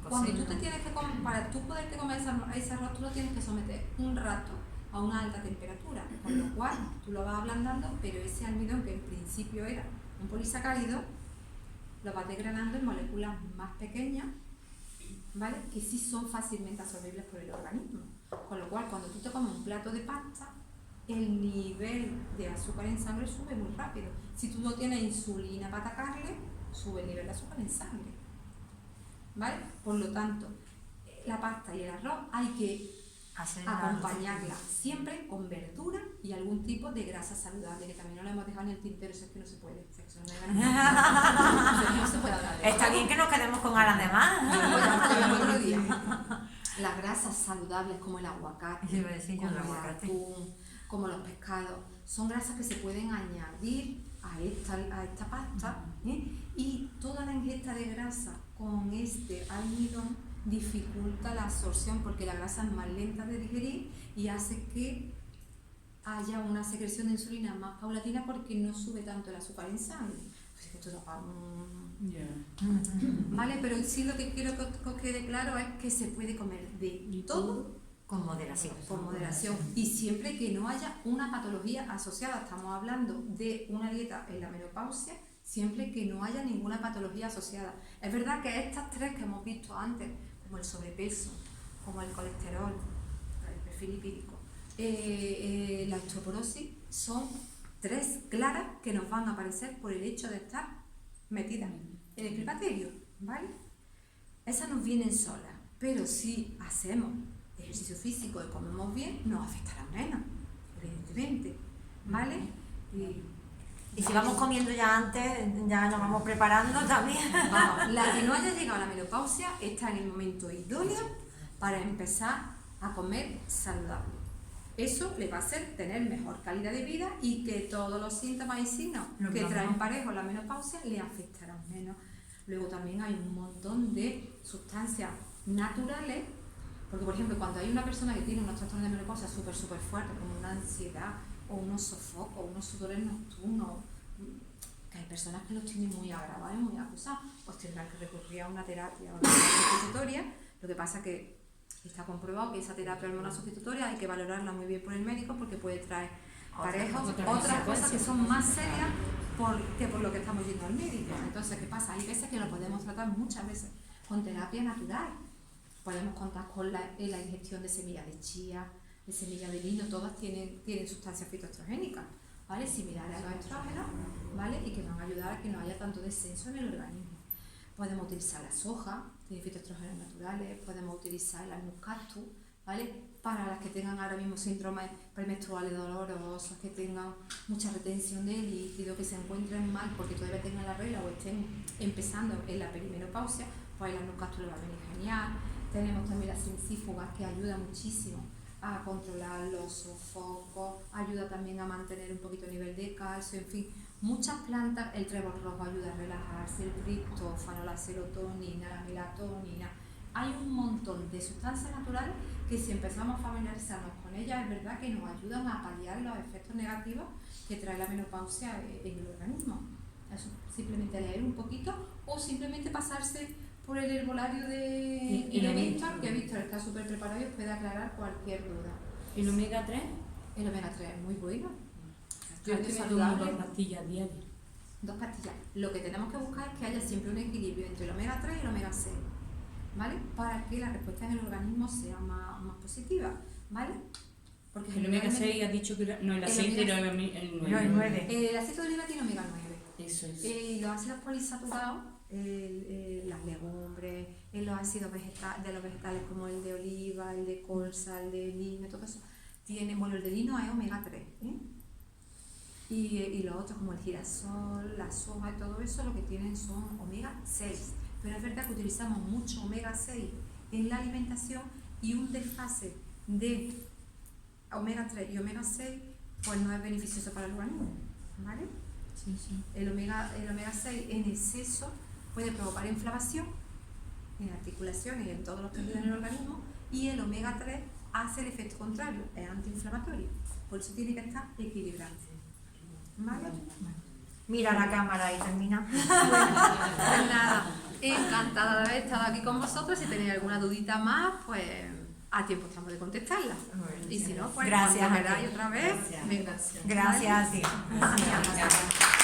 cuando tú te tienes que comer, para tú poderte comer ese arroz, tú lo tienes que someter un rato a una alta temperatura, con lo cual tú lo vas ablandando, pero ese almidón que en principio era un polisacárido, lo vas degradando en moléculas más pequeñas, ¿vale? Que sí son fácilmente absorbibles por el organismo. Con lo cual, cuando tú te comes un plato de pasta, el nivel de azúcar en sangre sube muy rápido. Si tú no tienes insulina para atacarle, sube el nivel de azúcar en sangre, ¿vale? Por lo tanto, la pasta y el arroz hay que acompañarla siempre con verdura y algún tipo de grasa saludable, que también no lo hemos dejado en el tintero, eso es que no se puede. Eso no se puede hablar de Está bien que nos quedemos con ganas de más. otro día. Las grasas saludables como el aguacate, Iba a decir yo como el el aguacate. atún, como los pescados, son grasas que se pueden añadir a esta pasta, ¿eh? Y toda la ingesta de grasa con este almidón dificulta la absorción porque la grasa es más lenta de digerir y hace que haya una secreción de insulina más paulatina porque no sube tanto el azúcar en sangre. Pues es que esto ¿vale? Pero sí lo que quiero que os quede claro es que se puede comer de todo Con moderación. con moderación y siempre que no haya una patología asociada. Estamos hablando de una dieta en la menopausia, siempre que no haya ninguna patología asociada. Es verdad que estas tres que hemos visto antes, como el sobrepeso, como el colesterol, el perfil lipídico, la osteoporosis, son tres claras que nos van a aparecer por el hecho de estar metidas en el climaterio, ¿vale? Esas nos vienen solas, pero si hacemos ejercicio físico y comemos bien, nos afectará menos, evidentemente, ¿vale? Y si vamos comiendo ya antes, ya nos vamos preparando también. Vamos, la que no haya llegado a la menopausia está en el momento idóneo para empezar a comer saludable. Eso le va a hacer tener mejor calidad de vida y que todos los síntomas y signos que traen parejo la menopausia le afectarán menos. Luego también hay un montón de sustancias naturales, porque por ejemplo cuando hay una persona que tiene unos trastornos de menopausia súper fuertes, como una ansiedad o unos sofocos, unos sudores nocturnos, que hay personas que los tienen muy agravados y muy acusados, pues tendrán que recurrir a una terapia hormonal sustitutoria. Lo que pasa que está comprobado que esa terapia hormonal sustitutoria hay que valorarla muy bien por el médico porque puede traer parejos, otras cosas que son más serias que por lo que estamos yendo al médico. Entonces, ¿qué pasa? Hay veces que lo podemos tratar muchas veces con terapia natural. Podemos contar con la ingestión de semillas de chía, de semillas de lino, todas tienen sustancias fitoestrogénicas, ¿vale? Similares a los estrógenos, ¿vale? Y que van a ayudar a que no haya tanto descenso en el organismo. Podemos utilizar la soja, tiene fitoestrógenos naturales, podemos utilizar el almuz cactus, ¿vale? Para las que tengan ahora mismo síndromes premenstruales dolorosos, que tengan mucha retención de líquido, que se encuentren mal porque todavía tengan la regla o estén empezando en la perimenopausia, pues el almuz cactus le va a venir genial. Tenemos también las sincífugas que ayudan muchísimo a controlar los sofocos, ayuda también a mantener un poquito el nivel de calcio, en fin, muchas plantas. El trébol rojo ayuda a relajarse, el triptófano, la serotonina, la melatonina. Hay un montón de sustancias naturales que si empezamos a familiarizarnos con ellas, es verdad que nos ayudan a paliar los efectos negativos que trae la menopausia en el organismo. Eso, simplemente leer un poquito o simplemente pasarse por el herbolario de Víctor, que Víctor está súper preparado y os puede aclarar cualquier duda. ¿Y el omega 3? El omega 3 es muy bueno. Yo estoy tomando 2 pastillas diarias. 2 pastillas. Lo que tenemos que buscar es que haya siempre un equilibrio entre el omega 3 y el omega 6, ¿vale? Para que la respuesta en el organismo sea más positiva, ¿vale? Porque El omega 6 has dicho que era, no, el aceite era el 9. No, el 9. El aceite de oliva tiene omega 9. Eso es. Los ácidos polisaturados, las legumbres, los ácidos de los vegetales como el de oliva, el de colza, el de lino, todo eso, tienen, bueno, el de lino es omega 3, ¿eh? Y los otros como el girasol, la soja y todo eso, lo que tienen son omega 6. Pero es verdad que utilizamos mucho omega 6 en la alimentación y un desfase de omega 3 y omega 6 pues no es beneficioso para el organismo, ¿vale? Sí, sí. El omega 6 en exceso puede provocar inflamación en articulaciones y en todos los tejidos del organismo, y el omega 3 hace el efecto contrario, es antiinflamatorio, por eso tiene que estar equilibrado. ¿Vale? Mira la cámara y termina. Pues nada, encantada de haber estado aquí con vosotros. Si tenéis alguna dudita más, pues a tiempo estamos de contestarla. Y si no, pues Gracias cuando a ti. queráis otra vez, Gracias. venga. Gracias a ti. Gracias.